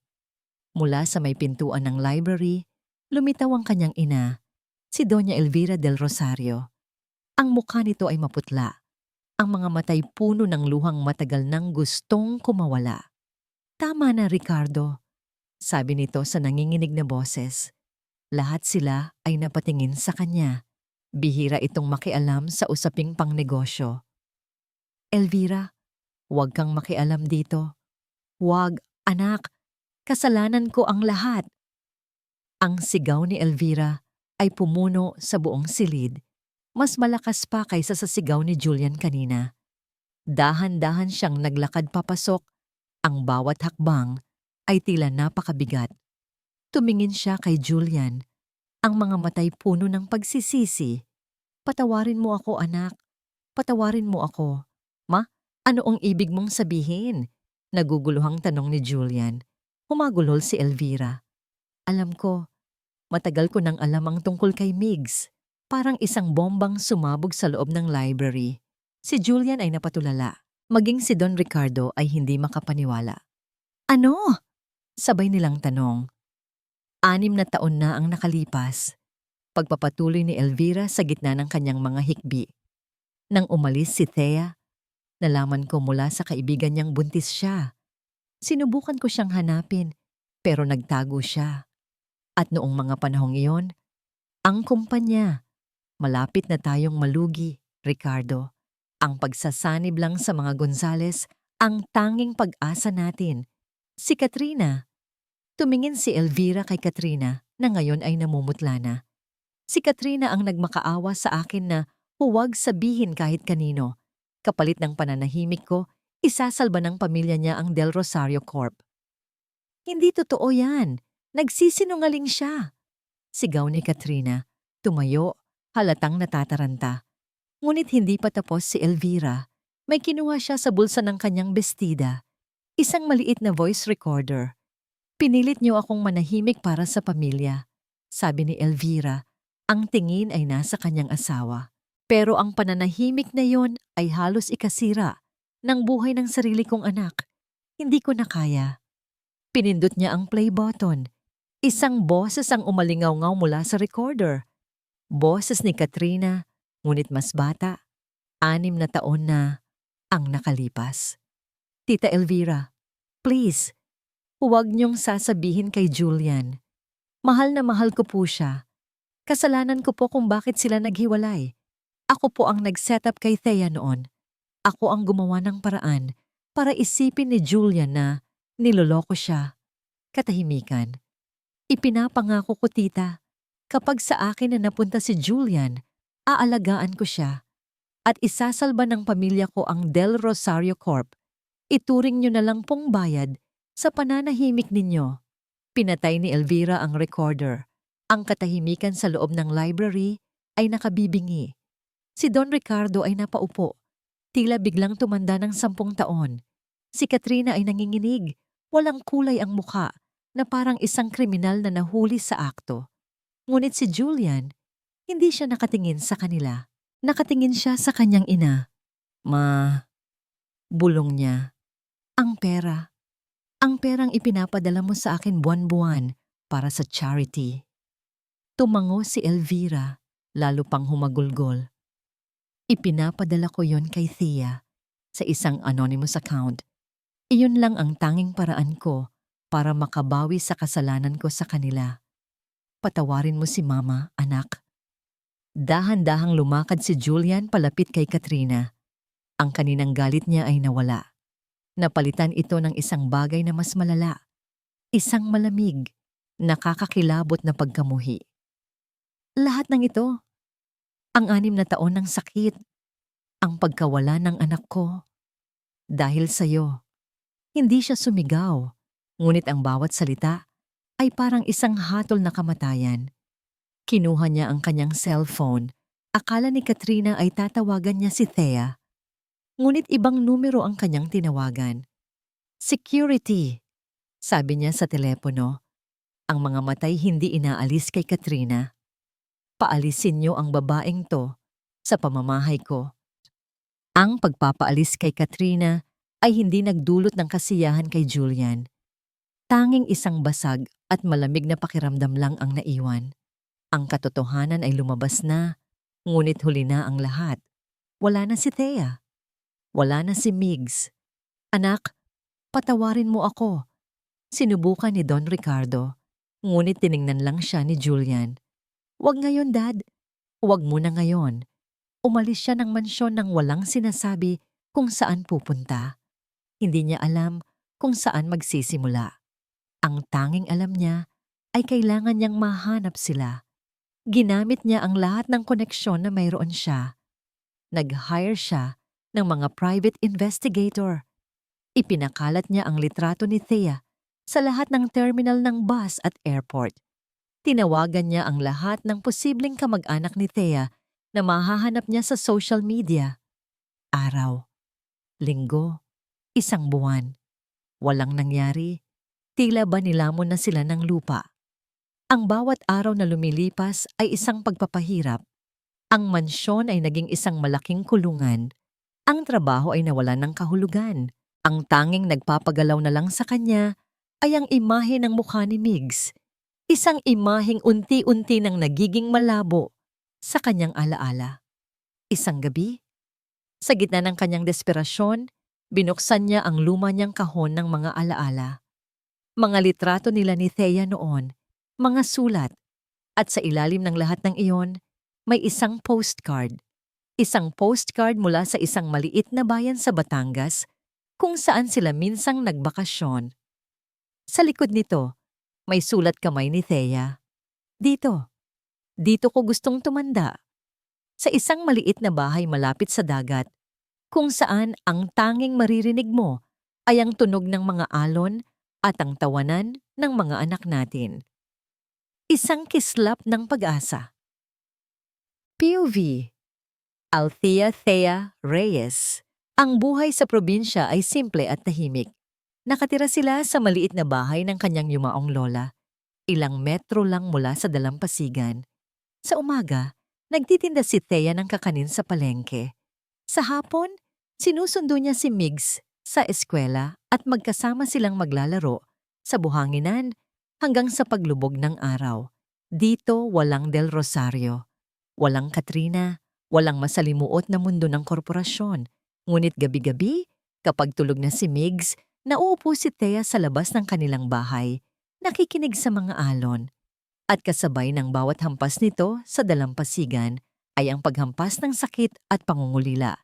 Mula sa may pintuan ng library, lumitaw ang kanyang ina, si Doña Elvira del Rosario. Ang mukha nito ay maputla. Ang mga matay puno ng luhang matagal nang gustong kumawala. Tama na, Ricardo, sabi nito sa nanginginig na boses. Lahat sila ay napatingin sa kanya. Bihira itong makialam sa usaping pangnegosyo. Elvira, huwag kang makialam dito. Huwag, anak. Kasalanan ko ang lahat. Ang sigaw ni Elvira ay pumuno sa buong silid. Mas malakas pa kaysa sa sigaw ni Julian kanina. Dahan-dahan siyang naglakad papasok. Ang bawat hakbang ay tila napakabigat. Tumingin siya kay Julian. Ang mga matay puno ng pagsisisi. Patawarin mo ako, anak. Patawarin mo ako. Ma, ano ang ibig mong sabihin? Naguguluhang tanong ni Julian. Humagulol si Elvira. Alam ko, matagal ko nang alam ang tungkol kay Migs. Parang isang bombang sumabog sa loob ng library. Si Julian ay napatulala. Maging si Don Ricardo ay hindi makapaniwala. Ano? Sabay nilang tanong. 6 na taon na ang nakalipas. Pagpapatuloy ni Elvira sa gitna ng kanyang mga hikbi. Nang umalis si Thea, nalaman ko mula sa kaibigan niyang buntis siya. Sinubukan ko siyang hanapin, pero nagtago siya. At noong mga panahong iyon, ang kumpanya, malapit na tayong malugi, Ricardo. Ang pagsasanib lang sa mga Gonzales ang tanging pag-asa natin. Si Katrina. Tumingin si Elvira kay Katrina na ngayon ay namumutla na. Si Katrina ang nagmakaawa sa akin na huwag sabihin kahit kanino. Kapalit ng pananahimik ko, isasalba ng pamilya niya ang Del Rosario Corp. Hindi totoo yan. Nagsisinungaling siya. Sigaw ni Katrina. Tumayo, halatang natataranta. Ngunit hindi pa tapos si Elvira. May kinuha siya sa bulsa ng kanyang bestida. Isang maliit na voice recorder. Pinilit niyo akong manahimik para sa pamilya. Sabi ni Elvira, ang tingin ay nasa kanyang asawa. Pero ang pananahimik na yon ay halos ikasira ng buhay ng sarili kong anak. Hindi ko na kaya. Pinindot niya ang play button. Isang boses ang umalingaw-ngaw mula sa recorder. Boses ni Katrina, ngunit mas bata. 6 na taon na ang nakalipas. Tita Elvira, please, huwag niyong sasabihin kay Julian. Mahal na mahal ko po siya. Kasalanan ko po kung bakit sila naghiwalay. Ako po ang nag-setup kay Thea noon. Ako ang gumawa ng paraan para isipin ni Julian na niloloko siya. Katahimikan. Ipinapangako ko, tita, kapag sa akin na napunta si Julian, aalagaan ko siya at isasalba ng pamilya ko ang Del Rosario Corp. Ituring niyo na lang pong bayad sa pananahimik ninyo. Pinatay ni Elvira ang recorder. Ang katahimikan sa loob ng library ay nakabibingi. Si Don Ricardo ay napaupo. Tila biglang tumanda ng 10 taon. Si Katrina ay nanginginig. Walang kulay ang mukha na parang isang kriminal na nahuli sa akto. Ngunit si Julian, hindi siya nakatingin sa kanila. Nakatingin siya sa kanyang ina. Bulong niya. Ang pera. Ang perang ipinapadala mo sa akin buwan-buwan para sa charity. Tumango si Elvira, lalo pang humagulgol. Ipinapadala ko yon kay Thea sa isang anonymous account. Iyon lang ang tanging paraan ko para makabawi sa kasalanan ko sa kanila. Patawarin mo si Mama, anak. Dahan-dahang lumakad si Julian palapit kay Katrina. Ang kaninang galit niya ay nawala. Napalitan ito ng isang bagay na mas malala. Isang malamig, nakakakilabot na pagkamuhi. Lahat ng ito, ang 6 na taon ng sakit, ang pagkawala ng anak ko. Dahil sa'yo, hindi siya sumigaw, ngunit ang bawat salita ay parang isang hatol na kamatayan. Kinuha niya ang kanyang cellphone. Akala ni Katrina ay tatawagan niya si Thea. Ngunit ibang numero ang kanyang tinawagan. Security, sabi niya sa telepono. Ang mga matay hindi inaalis kay Katrina. Paalisin niyo ang babaeng to sa pamamahay ko. Ang pagpapaalis kay Katrina ay hindi nagdulot ng kasiyahan kay Julian. Tanging isang basag at malamig na pakiramdam lang ang naiwan. Ang katotohanan ay lumabas na, ngunit huli na ang lahat. Wala na si Thea. Wala na si Migs. Anak, patawarin mo ako. Sinubukan ni Don Ricardo, ngunit tiningnan lang siya ni Julian. Huwag ngayon, Dad. Huwag muna ngayon. Umalis siya ng mansyon nang walang sinasabi kung saan pupunta. Hindi niya alam kung saan magsisimula. Ang tanging alam niya ay kailangan niyang mahanap sila. Ginamit niya ang lahat ng koneksyon na mayroon siya. Nag-hire siya ng mga private investigator. Ipinakalat niya ang litrato ni Thea sa lahat ng terminal ng bus at airport. Tinawagan niya ang lahat ng posibleng kamag-anak ni Thea na mahahanap niya sa social media. Araw, linggo, isang buwan. Walang nangyari. Tila ba nilamon na sila ng lupa. Ang bawat araw na lumilipas ay isang pagpapahirap. Ang mansyon ay naging isang malaking kulungan. Ang trabaho ay nawalan ng kahulugan. Ang tanging nagpapagalaw na lang sa kanya ay ang imahe ng mukha ni Migs. Isang imaheng unti-unti nang nagiging malabo sa kanyang alaala. Isang gabi, sa gitna ng kanyang desperasyon, binuksan niya ang luma niyang kahon ng mga alaala. Mga litrato nila ni Thea noon, mga sulat, at sa ilalim ng lahat ng iyon, may isang postcard. Isang postcard mula sa isang maliit na bayan sa Batangas kung saan sila minsang nagbakasyon. Sa likod nito, may sulat kamay ni Thea. Dito ko gustong tumanda. Sa isang maliit na bahay malapit sa dagat, kung saan ang tanging maririnig mo ay ang tunog ng mga alon at ang tawanan ng mga anak natin. Isang kislap ng pag-asa. POV. Althea Thea Reyes. Ang buhay sa probinsya ay simple at tahimik. Nakatira sila sa maliit na bahay ng kanyang yumaong lola. Ilang metro lang mula sa dalampasigan. Sa umaga, nagtitinda si Thea ng kakanin sa palengke. Sa hapon, sinusundo niya si Migs sa eskwela at magkasama silang maglalaro sa buhanginan hanggang sa paglubog ng araw. Dito walang Del Rosario, walang Katrina, walang masalimuot na mundo ng korporasyon. Ngunit gabi-gabi, kapag tulog na si Migs, nauupo si Thea sa labas ng kanilang bahay, nakikinig sa mga alon. At kasabay ng bawat hampas nito sa dalampasigan ay ang paghampas ng sakit at pangungulila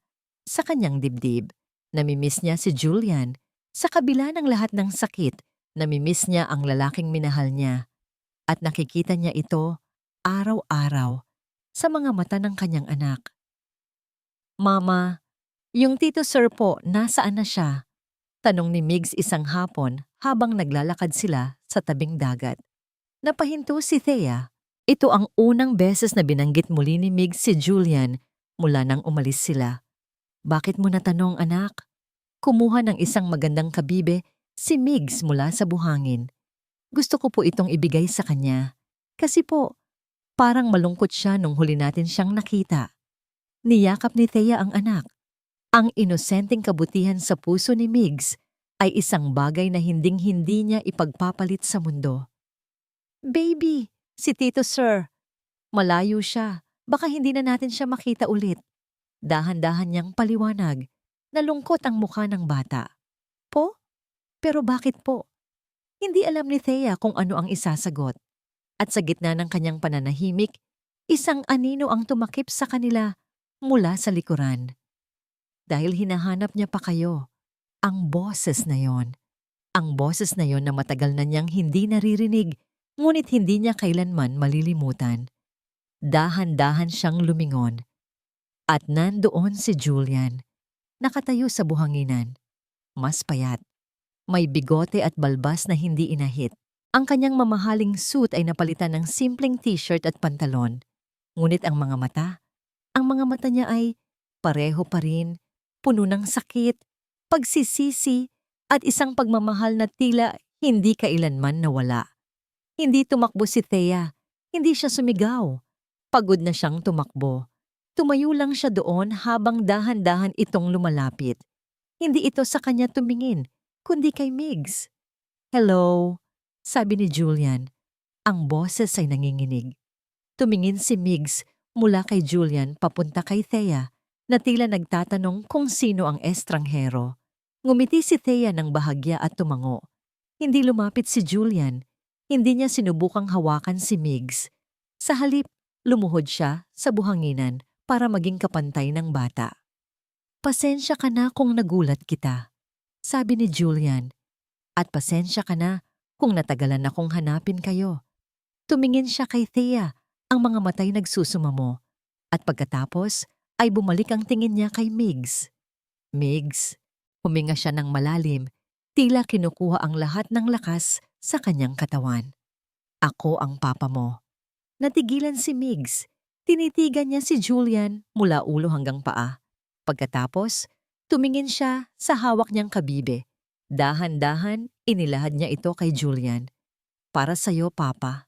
sa kanyang dibdib. Namimiss niya si Julian. Sa kabila ng lahat ng sakit, namimiss niya ang lalaking minahal niya. At nakikita niya ito araw-araw sa mga mata ng kanyang anak. Mama, yung Tito Sir po, nasaan na siya? Tanong ni Migs isang hapon habang naglalakad sila sa tabing dagat. Napahinto si Thea. Ito ang unang beses na binanggit muli ni Migs si Julian mula nang umalis sila. Bakit mo natanong, anak? Kumuha ng isang magandang kabibe si Migs mula sa buhangin. Gusto ko po itong ibigay sa kanya. Kasi po, parang malungkot siya nung huli natin siyang nakita. Niyakap ni Thea ang anak. Ang inosenteng kabutihan sa puso ni Migs ay isang bagay na hinding-hindi niya ipagpapalit sa mundo. Baby, si Tito Sir. Malayo siya. Baka hindi na natin siya makita ulit. Dahan-dahan niyang paliwanag. Nalungkot ang mukha ng bata. Po? Pero bakit po? Hindi alam ni Thea kung ano ang isasagot. At sa gitna ng kanyang pananahimik, isang anino ang tumakip sa kanila mula sa likuran. Dahil hinahanap niya pa kayo. Ang boses na yon. Ang boses na yon na matagal na niyang hindi naririnig, ngunit hindi niya kailanman malilimutan. Dahan-dahan siyang lumingon. At nandoon si Julian, nakatayo sa buhanginan. Mas payat. May bigote at balbas na hindi inahit. Ang kanyang mamahaling suit ay napalitan ng simpleng t-shirt at pantalon. Ngunit ang mga mata niya ay pareho pa rin, puno ng sakit, pagsisisi, at isang pagmamahal na tila hindi kailanman nawala. Hindi tumakbo si Thea, hindi siya sumigaw. Pagod na siyang tumakbo. Tumayo lang siya doon habang dahan-dahan itong lumalapit. Hindi ito sa kanya tumingin, kundi kay Migs. Hello, sabi ni Julian. Ang boses ay nanginginig. Tumingin si Migs mula kay Julian papunta kay Thea na tila nagtatanong kung sino ang estranghero. Ngumiti si Thea ng bahagya at tumango. Hindi lumapit si Julian. Hindi niya sinubukang hawakan si Migs. Sa halip, lumuhod siya sa buhanginan para maging kapantay ng bata. Pasensya ka na kung nagulat kita, sabi ni Julian. At pasensya ka na kung natagalan akong hanapin kayo. Tumingin siya kay Thea, ang mga matay nagsusumamo. At pagkatapos ay bumalik ang tingin niya kay Migs. Migs, huminga siya ng malalim, tila kinukuha ang lahat ng lakas sa kanyang katawan. Ako ang papa mo. Natigilan si Migs. Tinitigan niya si Julian mula ulo hanggang paa. Pagkatapos, tumingin siya sa hawak niyang kabibe. Dahan-dahan, inilahad niya ito kay Julian. Para sa'yo, Papa.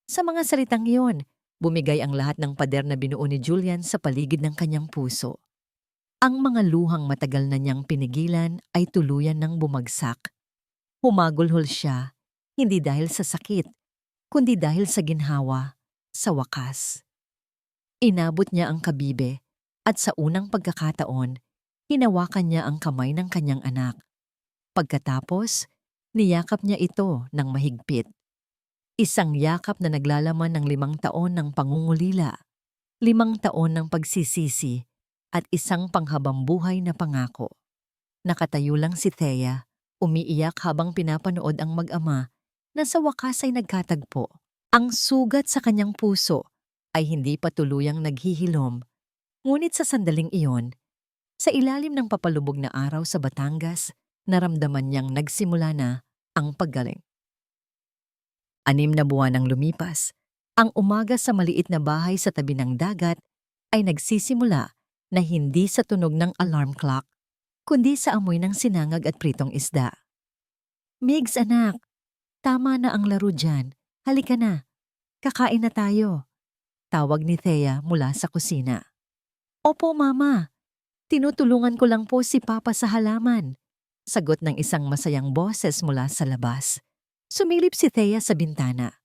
Sa mga salitang iyon, bumigay ang lahat ng pader na binuo ni Julian sa paligid ng kanyang puso. Ang mga luhang matagal na niyang pinigilan ay tuluyan ng bumagsak. Humagulhol siya, hindi dahil sa sakit, kundi dahil sa ginhawa, sa wakas. Inabot niya ang kabibe at sa unang pagkakataon, hinawakan niya ang kamay ng kanyang anak. Pagkatapos, niyakap niya ito ng mahigpit. Isang yakap na naglalaman ng 5 taon ng pangungulila, 5 taon ng pagsisisi, at isang panghabambuhay na pangako. Nakatayo lang si Thea, umiiyak habang pinapanood ang mag-ama na sa wakas ay nagkatagpo. Ang sugat sa kanyang puso ay hindi pa tuluyang naghihilom, ngunit sa sandaling iyon, sa ilalim ng papalubog na araw sa Batangas, naramdaman niyang nagsimula na ang paggaling. 6 na buwan ang lumipas, ang umaga sa maliit na bahay sa tabi ng dagat ay nagsisimula na hindi sa tunog ng alarm clock, kundi sa amoy ng sinangag at pritong isda. Migs anak, tama na ang laro dyan. Halika na. Kakain na tayo. Tawag ni Thea mula sa kusina. Opo, Mama. Tinutulungan ko lang po si Papa sa halaman. Sagot ng isang masayang boses mula sa labas. Sumilip si Thea sa bintana.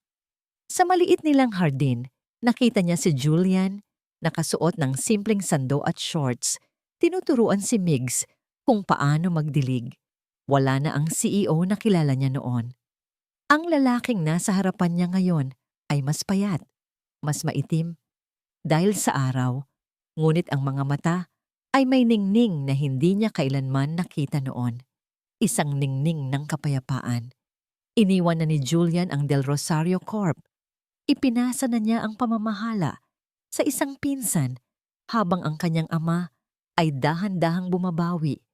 Sa maliit nilang hardin, nakita niya si Julian, nakasuot ng simpleng sando at shorts. Tinuturuan si Migs kung paano magdilig. Wala na ang CEO na kilala niya noon. Ang lalaking nasa harapan niya ngayon ay mas payat, mas maitim, dahil sa araw, ngunit ang mga mata ay may ningning na hindi niya kailanman nakita noon. Isang ningning ng kapayapaan. Iniwan na ni Julian ang Del Rosario Corp. Ipinasa na niya ang pamamahala sa isang pinsan habang ang kanyang ama ay dahan-dahang bumabawi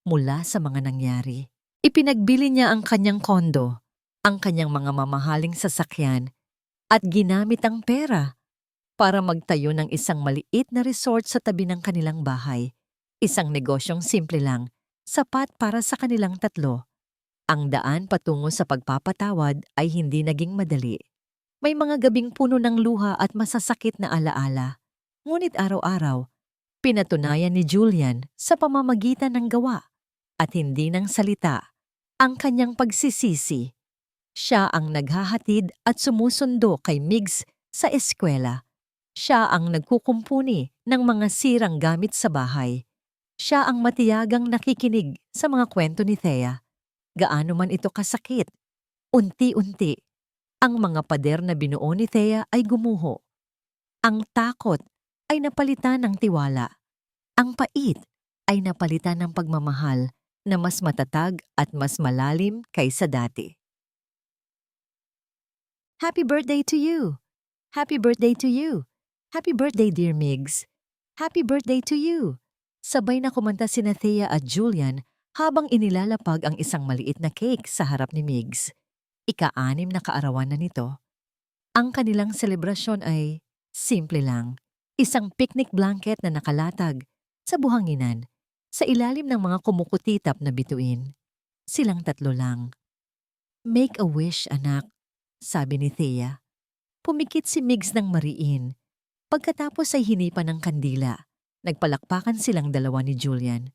mula sa mga nangyari. Ipinagbili niya ang kanyang kondo, ang kanyang mga mamahaling sasakyan at ginamit ang pera para magtayo ng isang maliit na resort sa tabi ng kanilang bahay. Isang negosyong simple lang, sapat para sa kanilang tatlo. Ang daan patungo sa pagpapatawad ay hindi naging madali. May mga gabing puno ng luha at masasakit na alaala. Ngunit araw-araw, pinatunayan ni Julian sa pamamagitan ng gawa at hindi ng salita ang kanyang pagsisisi. Siya ang naghahatid at sumusundo kay Migs sa eskwela. Siya ang nagkukumpuni ng mga sirang gamit sa bahay. Siya ang matiyagang nakikinig sa mga kwento ni Thea. Gaano man ito kasakit, unti-unti, ang mga pader na binuo ni Thea ay gumuho. Ang takot ay napalitan ng tiwala. Ang pait ay napalitan ng pagmamahal na mas matatag at mas malalim kaysa dati. Happy birthday to you! Happy birthday to you! Happy birthday, dear Migs! Happy birthday to you! Sabay na kumanta sina Thea at Julian habang inilalapag ang isang maliit na cake sa harap ni Migs. Ika-6 na kaarawan na nito. Ang kanilang selebrasyon ay simple lang. Isang picnic blanket na nakalatag sa buhanginan sa ilalim ng mga kumukutitap na bituin. Silang tatlo lang. Make a wish, anak, sabi ni Thea. Pumikit si Migs ng mariin. Pagkatapos ay hinipan ng kandila. Nagpalakpakan silang dalawa ni Julian.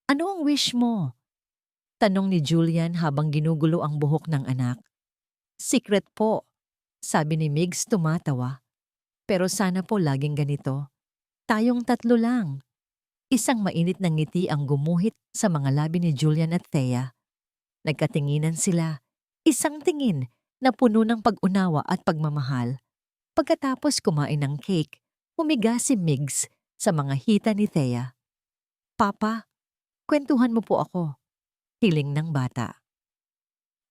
Ano ang wish mo? Tanong ni Julian habang ginugulo ang buhok ng anak. Secret po, sabi ni Migs tumatawa. Pero sana po laging ganito. Tayong tatlo lang. Isang mainit na ngiti ang gumuhit sa mga labi ni Julian at Thea. Nagkatinginan sila. Isang tingin na puno ng pag-unawa at pagmamahal. Pagkatapos kumain ng cake, humiga si Migs sa mga hita ni Thea. Papa, kwentuhan mo po ako. Hiling ng bata.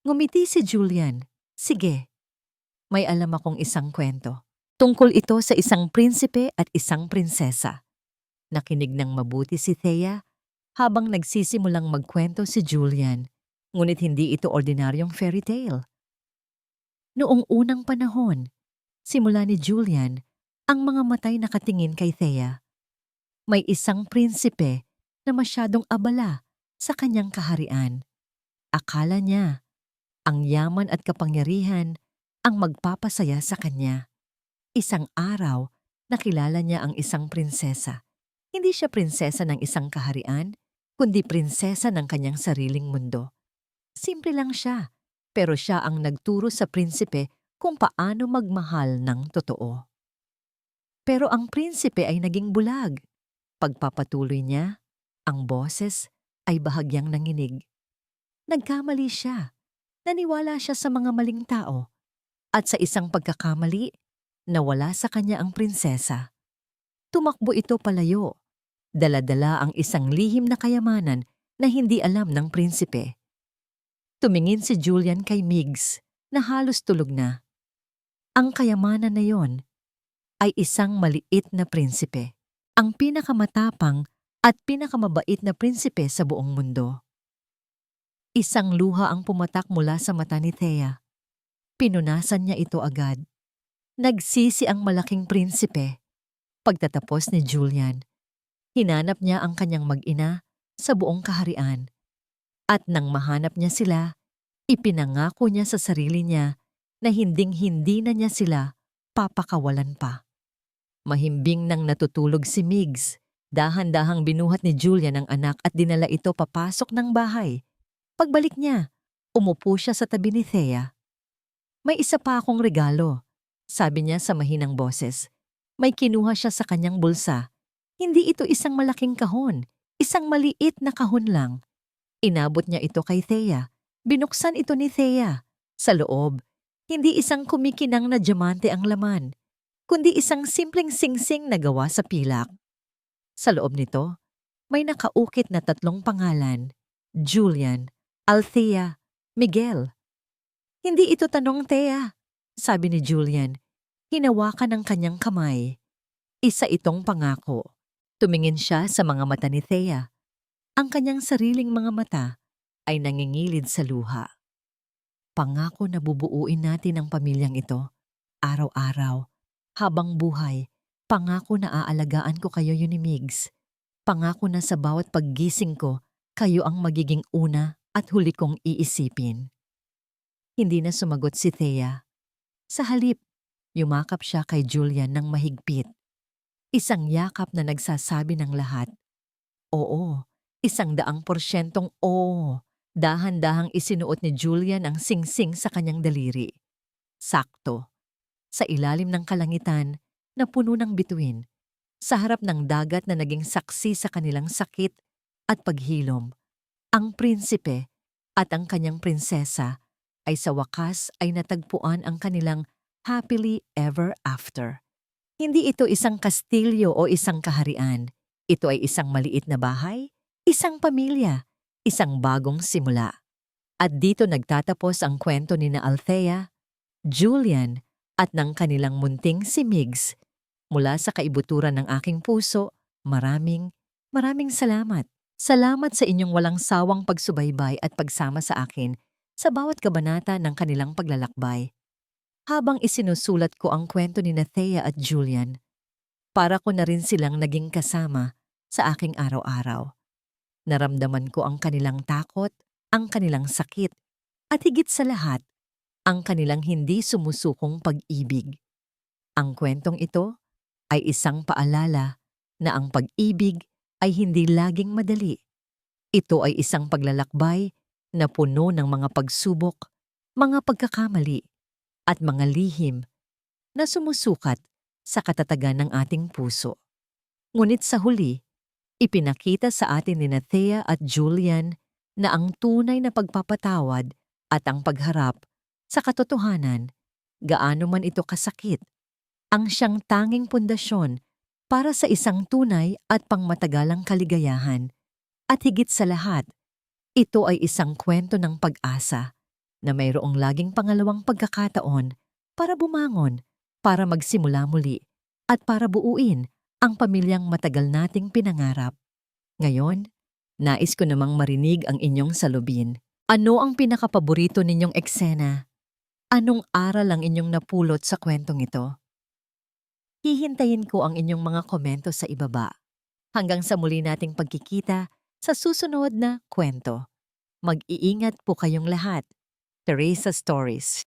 Ngumiti si Julian. Sige, may alam akong isang kwento. Tungkol ito sa isang prinsipe at isang prinsesa. Nakinig ng mabuti si Thea habang nagsisimulang magkwento si Julian, ngunit hindi ito ordinaryong fairy tale. Noong unang panahon, simula ni Julian, ang mga matay nakatingin kay Thea. May isang prinsipe na masyadong abala sa kanyang kaharian. Akala niya, ang yaman at kapangyarihan ang magpapasaya sa kanya. Isang araw, nakilala niya ang isang prinsesa. Hindi siya prinsesa ng isang kaharian, kundi prinsesa ng kanyang sariling mundo. Simple lang siya, pero siya ang nagturo sa prinsipe kung paano magmahal ng totoo. Pero ang prinsipe ay naging bulag. Pagpapatuloy niya, ang boses ay bahagyang nanginig. Nagkamali siya. Naniwala siya sa mga maling tao. At sa isang pagkakamali, nawala sa kanya ang prinsesa. Tumakbo ito palayo. Dala-dala ang isang lihim na kayamanan na hindi alam ng prinsipe. Tumingin si Julian kay Migs na halos tulog na. Ang kayamanan na yon ay isang maliit na prinsipe. Ang pinakamatapang at pinakamabait na prinsipe sa buong mundo. Isang luha ang pumatak mula sa mata ni Thea. Pinunasan niya ito agad. Nagsisi ang malaking prinsipe. Pagtatapos ni Julian, hinanap niya ang kanyang mag-ina sa buong kaharian. At nang mahanap niya sila, ipinangako niya sa sarili niya na hinding-hindi na niya sila papakawalan pa. Mahimbing nang natutulog si Migs, dahan-dahang binuhat ni Julian ang anak at dinala ito papasok ng bahay. Pagbalik niya, umupo siya sa tabi ni Thea. May isa pa akong regalo, sabi niya sa mahinang boses. May kinuha siya sa kanyang bulsa. Hindi ito isang malaking kahon, isang maliit na kahon lang. Inabot niya ito kay Thea. Binuksan ito ni Thea. Sa loob, hindi isang kumikinang na diamante ang laman, kundi isang simpleng singsing na gawa sa pilak. Sa loob nito, may nakaukit na 3 pangalan, Julian, Althea, Miguel. Hindi ito tanong, Thea, sabi ni Julian. Hinawakan ng kanyang kamay. Isa itong pangako. Tumingin siya sa mga mata ni Thea. Ang kanyang sariling mga mata ay nangingilid sa luha. Pangako na bubuuin natin ang pamilyang ito, araw-araw, habang buhay. Pangako na aalagaan ko kayo, ni Migs. Pangako na sa bawat paggising ko, kayo ang magiging una at huli kong iisipin. Hindi na sumagot si Thea. Sa halip, yumakap siya kay Julian ng mahigpit. Isang yakap na nagsasabi ng lahat. Oo, 100% oo. Dahan-dahang isinuot ni Julian ang singsing sa kanyang daliri. Sakto. Sa ilalim ng kalangitan na puno ng bituin, sa harap ng dagat na naging saksi sa kanilang sakit at paghilom, ang prinsipe at ang kanyang prinsesa ay sa wakas ay natagpuan ang kanilang happily ever after. Hindi ito isang kastilyo o isang kaharian. Ito ay isang maliit na bahay, isang pamilya, isang bagong simula. At dito nagtatapos ang kwento ni na Althea, Julian, at ng kanilang munting si Migs. Mula sa kaibuturan ng aking puso, maraming salamat. Salamat sa inyong walang sawang pagsubaybay at pagsama sa akin sa bawat kabanata ng kanilang paglalakbay. Habang isinusulat ko ang kwento ni Thea at Julian, para ko na rin silang naging kasama sa aking araw-araw. Naramdaman ko ang kanilang takot, ang kanilang sakit, at higit sa lahat, ang kanilang hindi sumusukong pag-ibig. Ang kwentong ito ay isang paalala na ang pag-ibig ay hindi laging madali. Ito ay isang paglalakbay na puno ng mga pagsubok, mga pagkakamali, at mga lihim na sumusukat sa katatagan ng ating puso. Ngunit sa huli, ipinakita sa atin ni Thea at Julian na ang tunay na pagpapatawad at ang pagharap sa katotohanan, gaano man ito kasakit, ang siyang tanging pundasyon para sa isang tunay at pangmatagalang kaligayahan. At higit sa lahat, ito ay isang kwento ng pag-asa na mayroong laging pangalawang pagkakataon para bumangon, para magsimula muli, at para buuin ang pamilyang matagal nating pinangarap. Ngayon, nais ko namang marinig ang inyong salubin. Ano ang pinakapaborito ninyong eksena? Anong aral ang inyong napulot sa kwentong ito? Hihintayin ko ang inyong mga komento sa ibaba. Hanggang sa muli nating pagkikita sa susunod na kwento. Mag-iingat po kayong lahat. Teresa Stories.